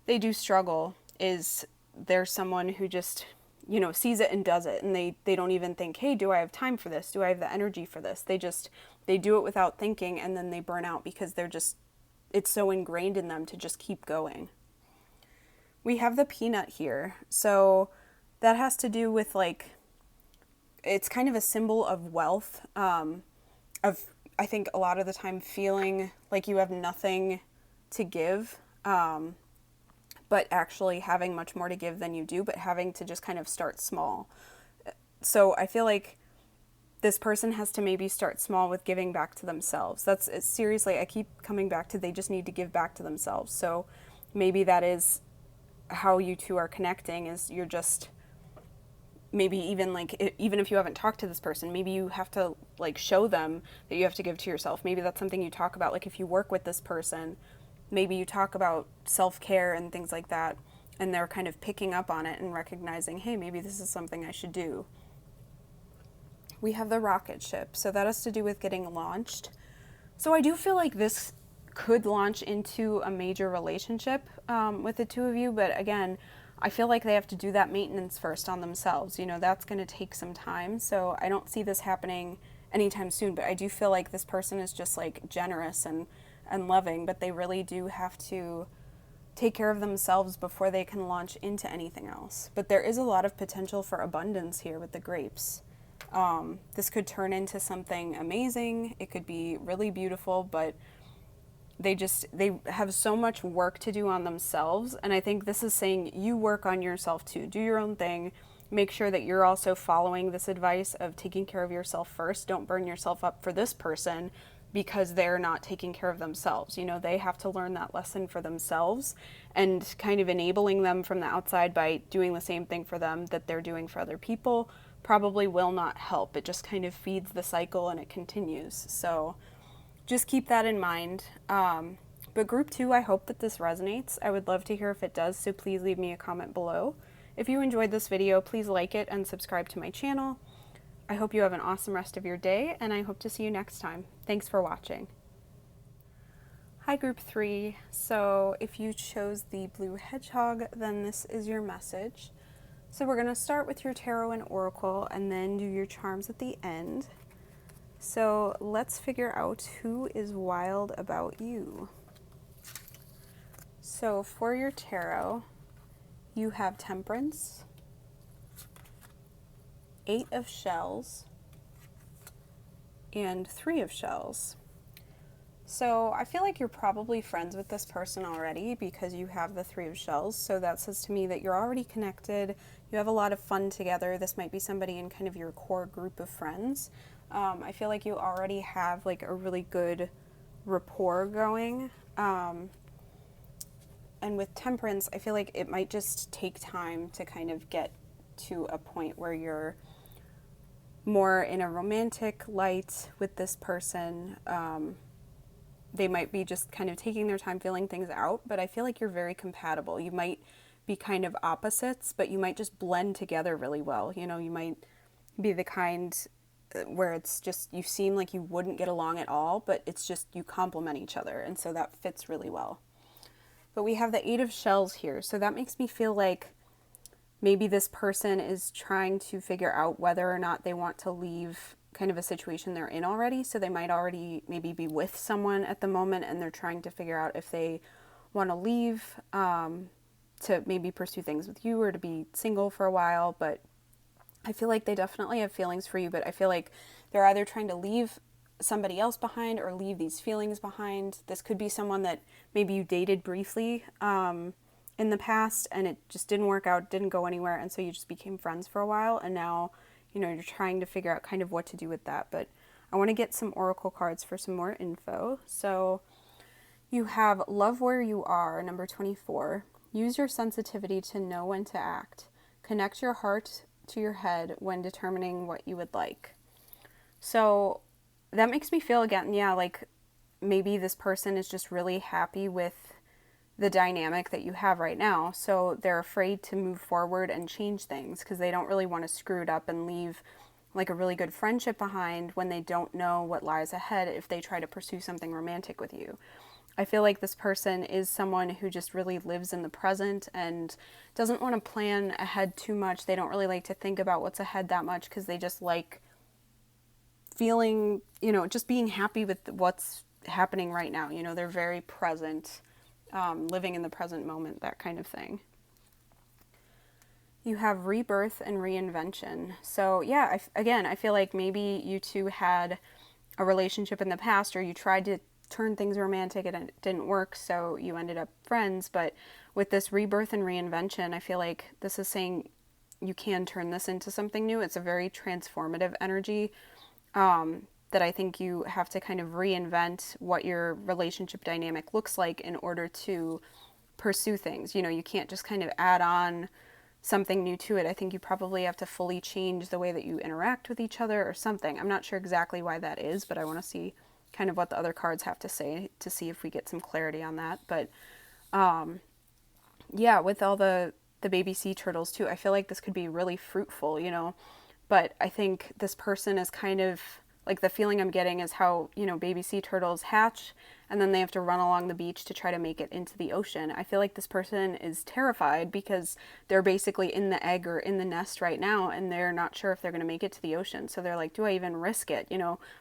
they do struggle, is there's someone who just, sees it and does it, and they don't even think, hey, do I have time for this? Do I have the energy for this? They do it without thinking, and then they burn out because it's so ingrained in them to just keep going. We have the peanut here. So that has to do with it's kind of a symbol of wealth, I think a lot of the time feeling like you have nothing to give, but actually having much more to give than you do, but having to just kind of start small. So I feel like this person has to maybe start small with giving back to themselves. Seriously, I keep coming back to, they just need to give back to themselves. So maybe that is how you two are connecting, is you're just, maybe even even if you haven't talked to this person, maybe you have to show them that you have to give to yourself. Maybe that's something you talk about. If you work with this person, maybe you talk about self-care and things like that, and they're kind of picking up on it and recognizing, hey, maybe this is something I should do. We have the rocket ship, so that has to do with getting launched. So I do feel like this could launch into a major relationship with the two of you, but again, I feel like they have to do that maintenance first on themselves. That's going to take some time. So I don't see this happening anytime soon, but I do feel like this person is just generous and loving, but they really do have to take care of themselves before they can launch into anything else. But there is a lot of potential for abundance here with the grapes. This could turn into something amazing. It could be really beautiful, but they have so much work to do on themselves. And I think this is saying you work on yourself too. Do your own thing. Make sure that you're also following this advice of taking care of yourself first. Don't burn yourself up for this person because they're not taking care of themselves. They have to learn that lesson for themselves, and kind of enabling them from the outside by doing the same thing for them that they're doing for other people probably will not help. It just kind of feeds the cycle and it continues. So just keep that in mind. But group 2, I hope that this resonates. I would love to hear if it does, so please leave me a comment below. If you enjoyed this video, please like it and subscribe to my channel. I hope you have an awesome rest of your day, and I hope to see you next time. Thanks for watching. Hi group 3. So if you chose the blue hedgehog, then this is your message. So we're going to start with your tarot and oracle and then do your charms at the end. So let's figure out who is wild about you. So for your tarot, you have Temperance, 8 of Shells, and 3 of Shells. So I feel like you're probably friends with this person already because you have the 3 of Shells. So that says to me that you're already connected. You have a lot of fun together. This might be somebody in kind of your core group of friends. I feel like you already have a really good rapport going. And with Temperance, I feel like it might just take time to kind of get to a point where you're more in a romantic light with this person. They might be just kind of taking their time feeling things out, but I feel like you're very compatible. You might be kind of opposites, but you might just blend together really well. You might be the kind where it's just you seem like you wouldn't get along at all, but it's just you complement each other, and so that fits really well. But we have the 8 of Shells here, so that makes me feel like maybe this person is trying to figure out whether or not they want to leave kind of a situation they're in already. So they might already maybe be with someone at the moment, and they're trying to figure out if they want to leave to maybe pursue things with you or to be single for a while. But I feel like they definitely have feelings for you, but I feel like they're either trying to leave somebody else behind or leave these feelings behind. This could be someone that maybe you dated briefly in the past and it just didn't work out, didn't go anywhere, and so you just became friends for a while, and now you're trying to figure out kind of what to do with that. But I want to get some oracle cards for some more info. So you have Love Where You Are, number 24. Use your sensitivity to know when to act. Connect your heart to your head when determining what you would like. So that makes me feel again, yeah, like maybe this person is just really happy with the dynamic that you have right now. So they're afraid to move forward and change things because they don't really want to screw it up and leave like a really good friendship behind when they don't know what lies ahead if they try to pursue something romantic with you. I feel like this person is someone who just really lives in the present and doesn't want to plan ahead too much. They don't really like to think about what's ahead that much because they just like feeling, just being happy with what's happening right now. They're very present, living in the present moment, that kind of thing. You have rebirth and reinvention. So, yeah, I feel like maybe you two had a relationship in the past, or you tried to turn things romantic and it didn't work, so you ended up friends. But with this rebirth and reinvention, I feel like this is saying you can turn this into something new. It's a very transformative energy, that I think you have to kind of reinvent what your relationship dynamic looks like in order to pursue things. You can't just kind of add on something new to it. I think you probably have to fully change the way that you interact with each other or something. I'm not sure exactly why that is, but I want to see kind of what the other cards have to say to see if we get some clarity on that. But yeah, with all the baby sea turtles too, I feel like this could be really fruitful. But I think this person is kind of like, the feeling I'm getting is how, baby sea turtles hatch and then they have to run along the beach to try to make it into the ocean. I feel like this person is terrified because they're basically in the egg or in the nest right now and they're not sure if they're going to make it to the ocean. So they're like, do I even risk it?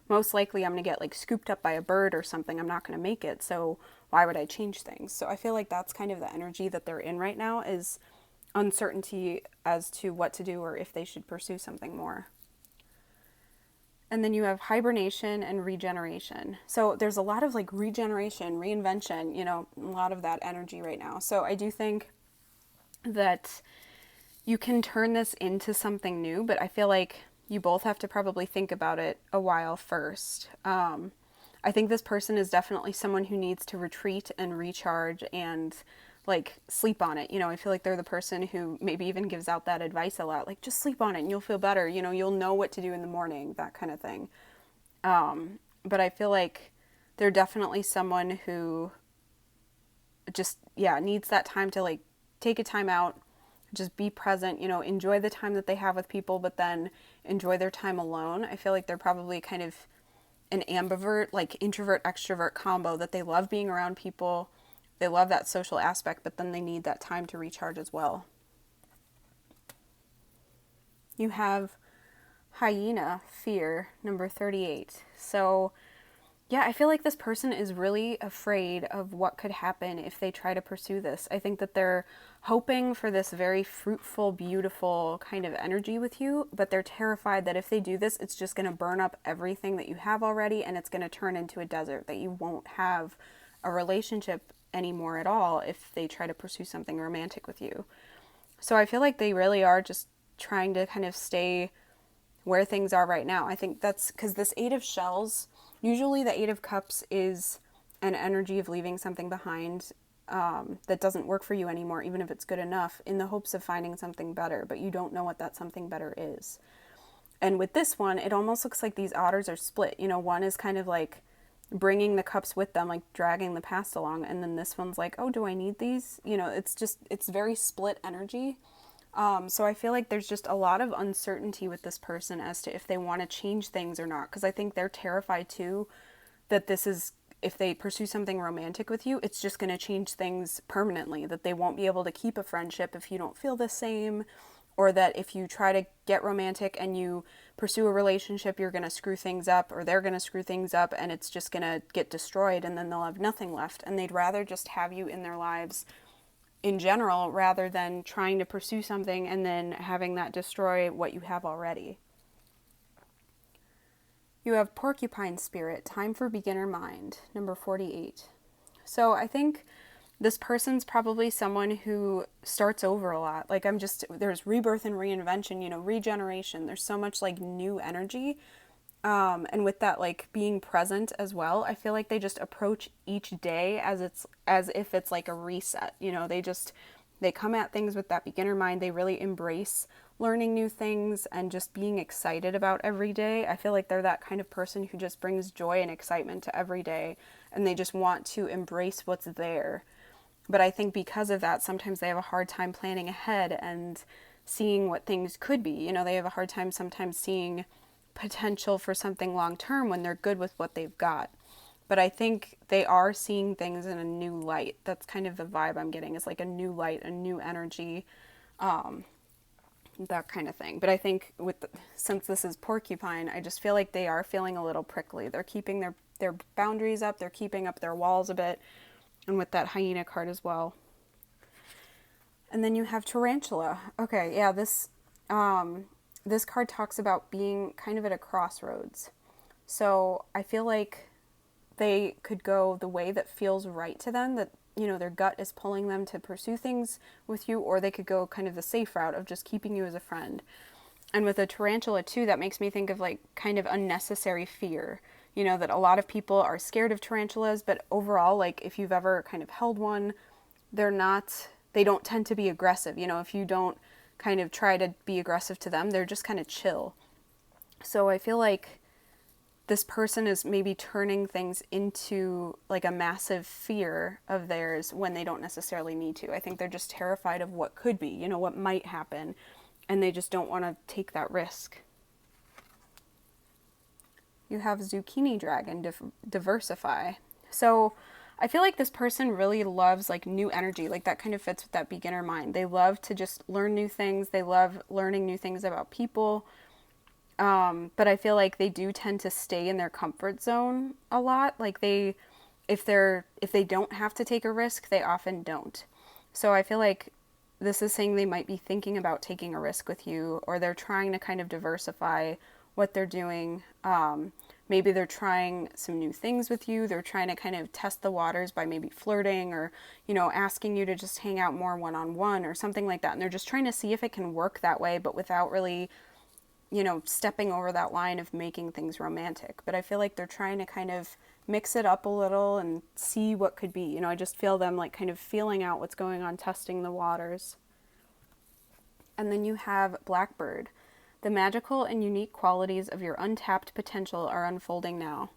Most likely I'm going to get like scooped up by a bird or something. I'm not going to make it. So why would I change things? So I feel like that's kind of the energy that they're in right now, is uncertainty as to what to do or if they should pursue something more. And then you have hibernation and regeneration. So there's a lot of like regeneration, reinvention, a lot of that energy right now. So I do think that you can turn this into something new, but I feel like you both have to probably think about it a while first. I think this person is definitely someone who needs to retreat and recharge and like sleep on it. I feel like they're the person who maybe even gives out that advice a lot, like just sleep on it and you'll feel better. You'll know what to do in the morning, that kind of thing. But I feel like they're definitely someone who just, yeah, needs that time to like take a time out, just be present, enjoy the time that they have with people, but then enjoy their time alone. I feel like they're probably kind of an ambivert, like introvert, extrovert combo, that they love being around people. They love that social aspect, but then they need that time to recharge as well. You have hyena, fear, number 38. So, yeah, I feel like this person is really afraid of what could happen if they try to pursue this. I think that they're hoping for this very fruitful, beautiful kind of energy with you, but they're terrified that if they do this, it's just going to burn up everything that you have already and it's going to turn into a desert, that you won't have a relationship anymore at all if they try to pursue something romantic with you. So I feel like they really are just trying to kind of stay where things are right now. I think that's because this Eight of Shells, usually the Eight of Cups is an energy of leaving something behind that doesn't work for you anymore, even if it's good enough, in the hopes of finding something better, but you don't know what that something better is. And with this one, it almost looks like these otters are split. One is kind of like bringing the cups with them, like dragging the past along, and then this one's like, oh, do I need these? It's very split energy. So I feel like there's just a lot of uncertainty with this person as to if they want to change things or not, because I think they're terrified too that this is, if they pursue something romantic with you, it's just going to change things permanently, that they won't be able to keep a friendship if you don't feel the same, or that if you try to get romantic and you pursue a relationship, you're going to screw things up, or they're going to screw things up, and it's just going to get destroyed, and then they'll have nothing left, and they'd rather just have you in their lives in general rather than trying to pursue something and then having that destroy what you have already. You have porcupine spirit, time for beginner mind, number 48. So I think this person's probably someone who starts over a lot. Like there's rebirth and reinvention, regeneration. There's so much like new energy. And with that, like being present as well, I feel like they just approach each day as if it's like a reset. They come at things with that beginner mind. They really embrace learning new things and just being excited about every day. I feel like they're that kind of person who just brings joy and excitement to every day, and they just want to embrace what's there. But I think because of that, sometimes they have a hard time planning ahead and seeing what things could be. They have a hard time sometimes seeing potential for something long term when they're good with what they've got. But I think they are seeing things in a new light. That's kind of the vibe I'm getting, is like a new light, a new energy, that kind of thing. But I think since this is porcupine, I just feel like they are feeling a little prickly. They're keeping their boundaries up. They're keeping up their walls a bit. And with that hyena card as well. And then you have tarantula. Okay, yeah, this card talks about being kind of at a crossroads. So I feel like they could go the way that feels right to them, that their gut is pulling them to pursue things with you, or they could go kind of the safe route of just keeping you as a friend. And with a tarantula too, that makes me think of like kind of unnecessary fear. That a lot of people are scared of tarantulas, but overall, like if you've ever kind of held one, they don't tend to be aggressive. If you don't kind of try to be aggressive to them, they're just kind of chill. So I feel like this person is maybe turning things into like a massive fear of theirs when they don't necessarily need to. I think they're just terrified of what could be, what might happen, and they just don't want to take that risk. You have zucchini dragon, diversify. So I feel like this person really loves like new energy. Like that kind of fits with that beginner mind. They love to just learn new things. They love learning new things about people. But I feel like they do tend to stay in their comfort zone a lot. Like if they don't have to take a risk, they often don't. So I feel like this is saying they might be thinking about taking a risk with you, or they're trying to kind of diversify what they're doing. Maybe they're trying some new things with you. They're trying to kind of test the waters by maybe flirting, or, asking you to just hang out more one-on-one or something like that. And they're just trying to see if it can work that way, but without really, stepping over that line of making things romantic. But I feel like they're trying to kind of mix it up a little and see what could be. I just feel them like kind of feeling out what's going on, testing the waters. And then you have Blackbird. The magical and unique qualities of your untapped potential are unfolding now.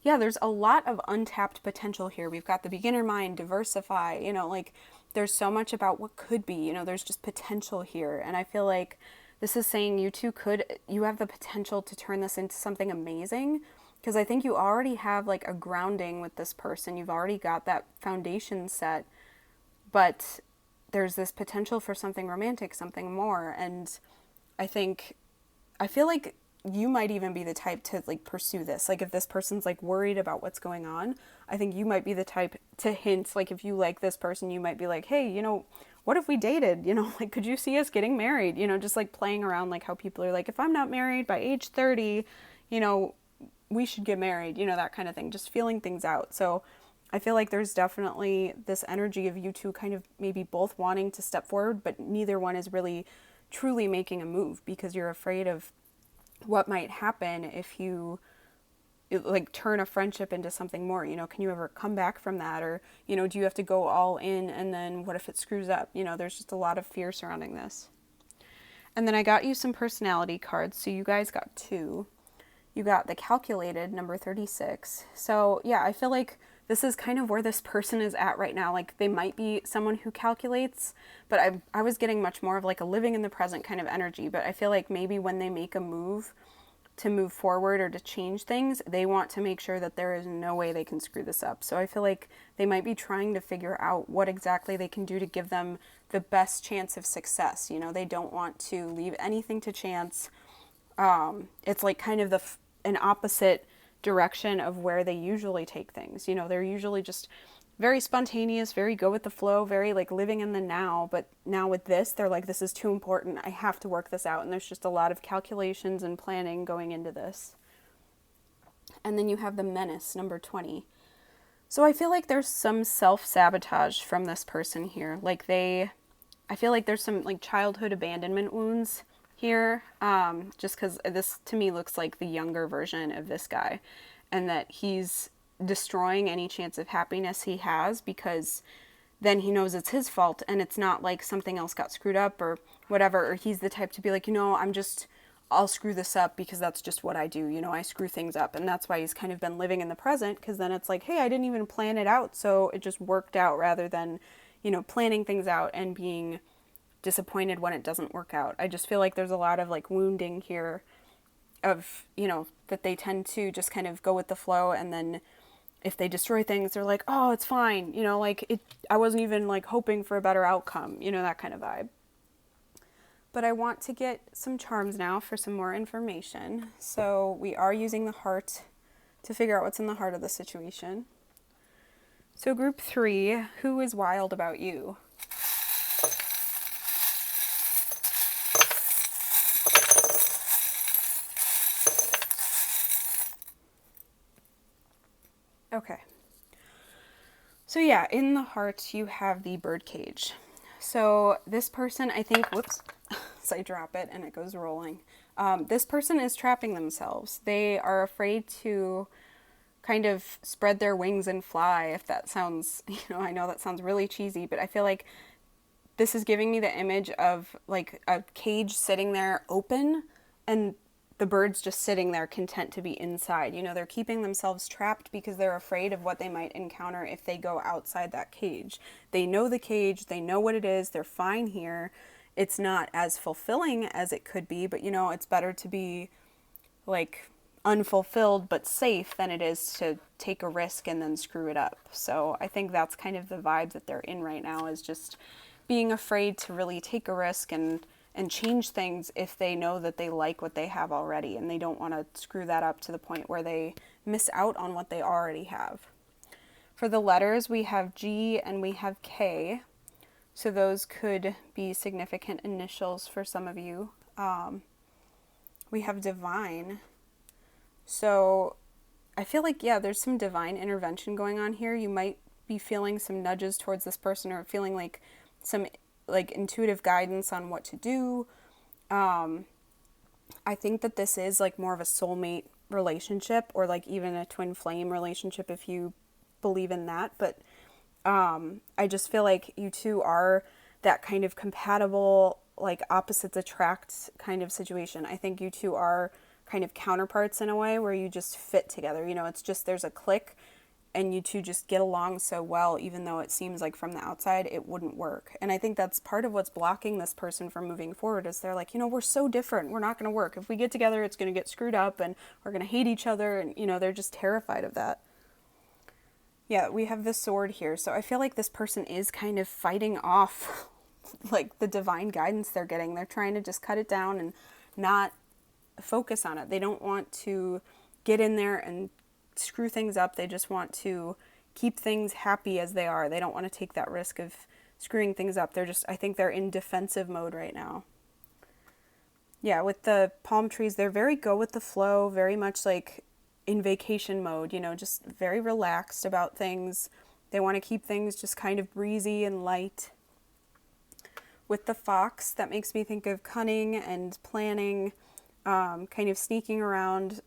Yeah, there's a lot of untapped potential here. We've got the beginner mind, diversify, like there's so much about what could be, there's just potential here. And I feel like this is saying you have the potential to turn this into something amazing, because I think you already have like a grounding with this person. You've already got that foundation set, but there's this potential for something romantic, something more. And I feel like you might even be the type to like pursue this. Like if this person's like worried about what's going on, I think you might be the type to hint, like if you like this person, you might be like, hey, what if we dated? Like could you see us getting married? Just like playing around, like how people are like, if I'm not married by age 30, we should get married, that kind of thing, just feeling things out. So I feel like there's definitely this energy of you two kind of maybe both wanting to step forward, but neither one is really truly making a move, because you're afraid of what might happen if you like turn a friendship into something more. Can you ever come back from that? Or, do you have to go all in, and then what if it screws up? There's just a lot of fear surrounding this. And then I got you some personality cards. So you guys got 2. You got the calculated, number 36. So yeah, I feel like this is kind of where this person is at right now. Like they might be someone who calculates, but I was getting much more of like a living in the present kind of energy. But I feel like maybe when they make a move to move forward or to change things, they want to make sure that there is no way they can screw this up. So I feel like they might be trying to figure out what exactly they can do to give them the best chance of success. They don't want to leave anything to chance. It's like kind of an opposite direction of where they usually take things. They're usually just very spontaneous, very go with the flow, very like living in the now. But now with this, they're like, this is too important. I have to work this out. And there's just a lot of calculations and planning going into this. And then you have the menace, number 20. So I feel like there's some self-sabotage from this person here. Like I feel like there's some like childhood abandonment wounds here, just because this to me looks like the younger version of this guy, and that he's destroying any chance of happiness he has, because then he knows it's his fault, and it's not like something else got screwed up or whatever, or he's the type to be like, I'll screw this up because that's just what I do. I screw things up. And that's why he's kind of been living in the present, because then it's like, hey, I didn't even plan it out. So it just worked out, rather than, planning things out and being disappointed when it doesn't work out. I just feel like there's a lot of like wounding here of, that they tend to just kind of go with the flow. And then if they destroy things, they're like, oh, it's fine. I wasn't even like hoping for a better outcome, that kind of vibe. But I want to get some charms now for some more information. So we are using the heart to figure out what's in the heart of the situation. So group 3, who is wild about you? Okay. So yeah, in the heart you have the birdcage. So this person, I think, whoops, so I drop it and it goes rolling. This person is trapping themselves. They are afraid to kind of spread their wings and fly, if that sounds, I know that sounds really cheesy, but I feel like this is giving me the image of like a cage sitting there open and the bird's just sitting there content to be inside. They're keeping themselves trapped because they're afraid of what they might encounter if they go outside that cage. They know the cage, they know what it is, they're fine here. It's not as fulfilling as it could be, but it's better to be like unfulfilled but safe than it is to take a risk and then screw it up. So I think that's kind of the vibe that they're in right now, is just being afraid to really take a risk and change things if they know that they like what they have already, and they don't want to screw that up to the point where they miss out on what they already have. For the letters, we have G and we have K. So those could be significant initials for some of you. We have divine. So I feel like, yeah, there's some divine intervention going on here. You might be feeling some nudges towards this person, or feeling like some like intuitive guidance on what to do. I think that this is like more of a soulmate relationship, or like even a twin flame relationship if you believe in that. But I just feel like you two are that kind of compatible, like opposites attract kind of situation. I think you two are kind of counterparts in a way, where you just fit together. It's just, there's a click and you two just get along so well, even though it seems like from the outside it wouldn't work. And I think that's part of what's blocking this person from moving forward, is they're like, we're so different, we're not going to work. If we get together, it's going to get screwed up and we're going to hate each other. And, they're just terrified of that. Yeah, we have the sword here. So I feel like this person is kind of fighting off like the divine guidance they're getting. They're trying to just cut it down and not focus on it. They don't want to get in there and screw things up. They just want to keep things happy as they are. They don't want to take that risk of screwing things up. I think they're in defensive mode right now. Yeah, with the palm trees, they're very go with the flow, very much like in vacation mode, just very relaxed about things. They want to keep things just kind of breezy and light. With the fox, that makes me think of cunning and planning, kind of sneaking around.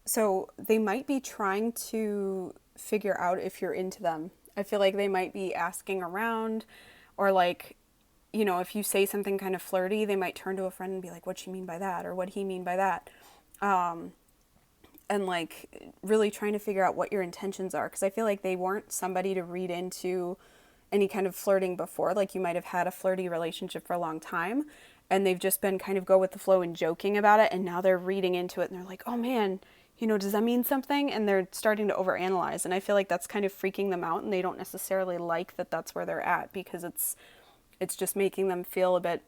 So they might be trying to figure out if you're into them. I feel like they might be asking around, or like, if you say something kind of flirty, they might turn to a friend and be like, what'd she mean by that? Or what'd he mean by that? And like really trying to figure out what your intentions are. Because I feel like they weren't somebody to read into any kind of flirting before. Like you might have had a flirty relationship for a long time, and they've just been kind of go with the flow and joking about it. And now they're reading into it and they're like, oh man, does that mean something? And they're starting to overanalyze. And I feel like that's kind of freaking them out, and they don't necessarily like that that's where they're at, because it's just making them feel a bit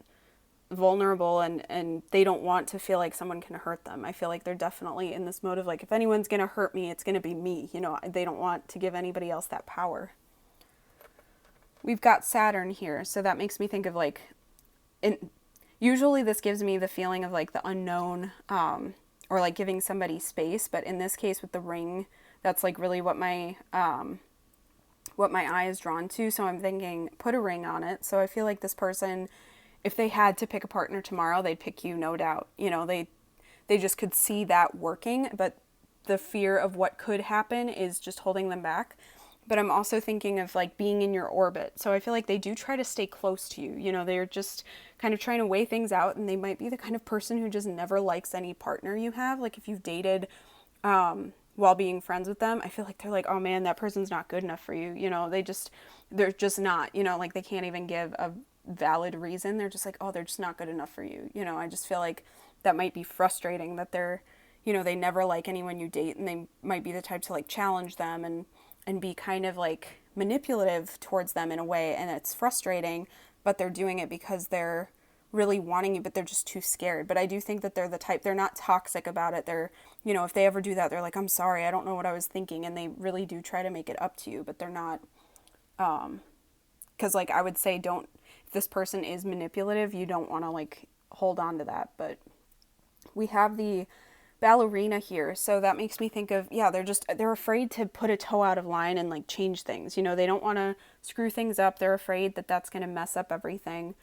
vulnerable, and they don't want to feel like someone can hurt them. I feel like they're definitely in this mode of like, if anyone's going to hurt me, it's going to be me. They don't want to give anybody else that power. We've got Saturn here, so that makes me think of like, usually this gives me the feeling of like the unknown, or like giving somebody space. But in this case with the ring, that's like really what my eye is drawn to. So I'm thinking, put a ring on it. So I feel like this person, if they had to pick a partner tomorrow, they'd pick you, no doubt. They just could see that working, but the fear of what could happen is just holding them back. but I'm also thinking of like being in your orbit. So I feel like they do try to stay close to you. You know, they're just kind of trying to weigh things out, and they might be the kind of person who just never likes any partner you have. Like if you've dated while being friends with them, I feel like they're like, oh man, that person's not good enough for you. You know, they're just not, you know, like they can't even give a valid reason. They're just like, oh, they're just not good enough for you. You know, I just feel like that might be frustrating that they're, you know, they never like anyone you date, and they might be the type to like challenge them and be kind of like manipulative towards them in a way, and it's frustrating, but they're doing it because they're really wanting you, but they're just too scared. But I do think that they're the type, they're not toxic about it. They're, you know, if they ever do that, they're like, I'm sorry, I don't know what I was thinking, and they really do try to make it up to you, but they're not, because like I would say, don't, if this person is manipulative, you don't want to like hold on to that. But we have the ballerina here, so that makes me think of, yeah, they're afraid to put a toe out of line and like change things. You know, they don't want to screw things up. They're afraid that that's going to mess up everything.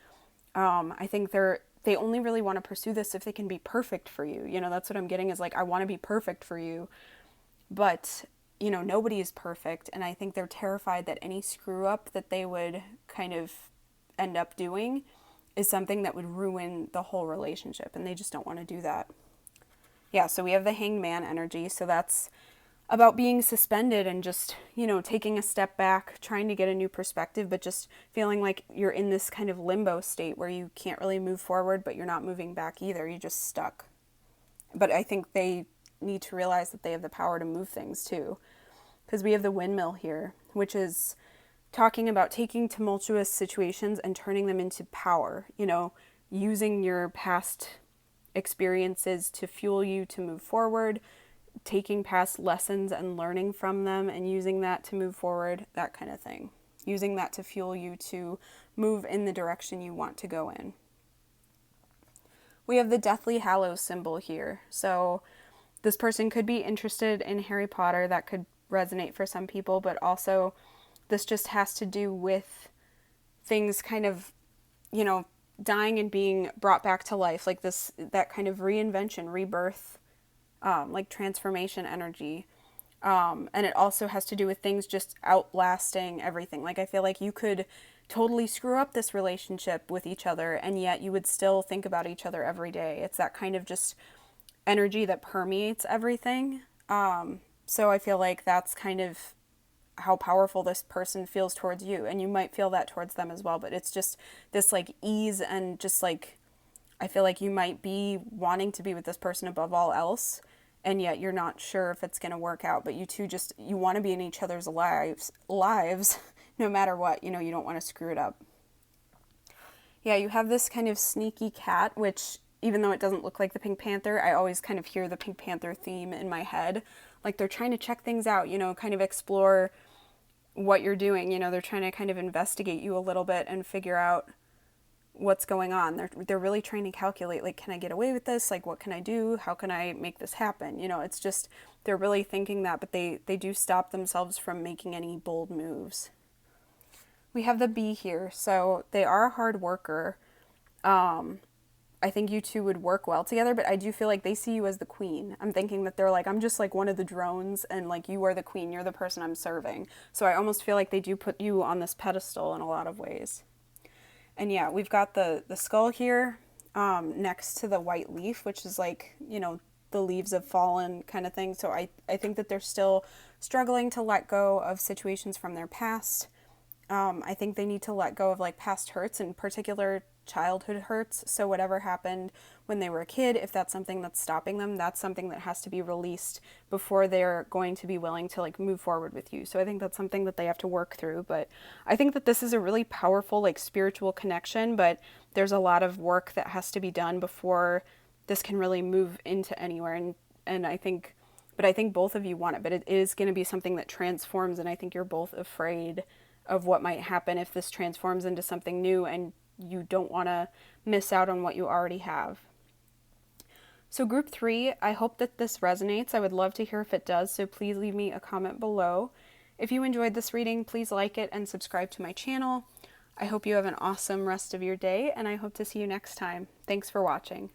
I think they only really want to pursue this if they can be perfect for you. You know, that's what I'm getting, is like, I want to be perfect for you, but you know, nobody is perfect, and I think they're terrified that any screw up that they would kind of end up doing is something that would ruin the whole relationship, and they just don't want to do that. Yeah, so we have the hanged man energy, so that's about being suspended and just, you know, taking a step back, trying to get a new perspective, but just feeling like you're in this kind of limbo state where you can't really move forward, but you're not moving back either. You're just stuck. But I think they need to realize that they have the power to move things too. Because we have the windmill here, which is talking about taking tumultuous situations and turning them into power, you know, using your past experiences to fuel you to move forward, taking past lessons and learning from them and using that to move forward, that kind of thing. Using that to fuel you to move in the direction you want to go in. We have the Deathly Hallows symbol here. So this person could be interested in Harry Potter. That could resonate for some people, but also this just has to do with things kind of, you know, dying and being brought back to life, like this, that kind of reinvention, rebirth, like transformation energy. And it also has to do with things just outlasting everything. Like I feel like you could totally screw up this relationship with each other, and yet you would still think about each other every day. It's that kind of just energy that permeates everything. So I feel like that's kind of how powerful this person feels towards you, and you might feel that towards them as well, but it's just this like ease, and just like I feel like you might be wanting to be with this person above all else, and yet you're not sure if it's going to work out, but you two just, you want to be in each other's lives no matter what. You know, you don't want to screw it up. Yeah, you have this kind of sneaky cat, which even though it doesn't look like the Pink Panther, I always kind of hear the Pink Panther theme in my head. Like they're trying to check things out, you know, kind of explore what you're doing. You know, they're trying to kind of investigate you a little bit and figure out what's going on. They're really trying to calculate, like, can I get away with this? Like, what can I do? How can I make this happen? You know, it's just, they're really thinking that, but they do stop themselves from making any bold moves. We have the bee here, so they are a hard worker. I think you two would work well together, but I do feel like they see you as the queen. I'm thinking that they're like, I'm just like one of the drones, and like you are the queen, you're the person I'm serving. So I almost feel like they do put you on this pedestal in a lot of ways. And yeah, we've got the skull here, next to the white leaf, which is like, you know, the leaves have fallen kind of thing. So I think that they're still struggling to let go of situations from their past. I think they need to let go of like past hurts, in particular childhood hurts. So whatever happened when they were a kid, if that's something that's stopping them, that's something that has to be released before they're going to be willing to like move forward with you. So I think that's something that they have to work through. But I think that this is a really powerful like spiritual connection, but there's a lot of work that has to be done before this can really move into anywhere. And I think both of you want it, but it is going to be something that transforms, and I think you're both afraid of what might happen if this transforms into something new, and you don't want to miss out on what you already have. So group 3, I hope that this resonates. I would love to hear if it does, so please leave me a comment below. If you enjoyed this reading, please like it and subscribe to my channel. I hope you have an awesome rest of your day, and I hope to see you next time. Thanks for watching.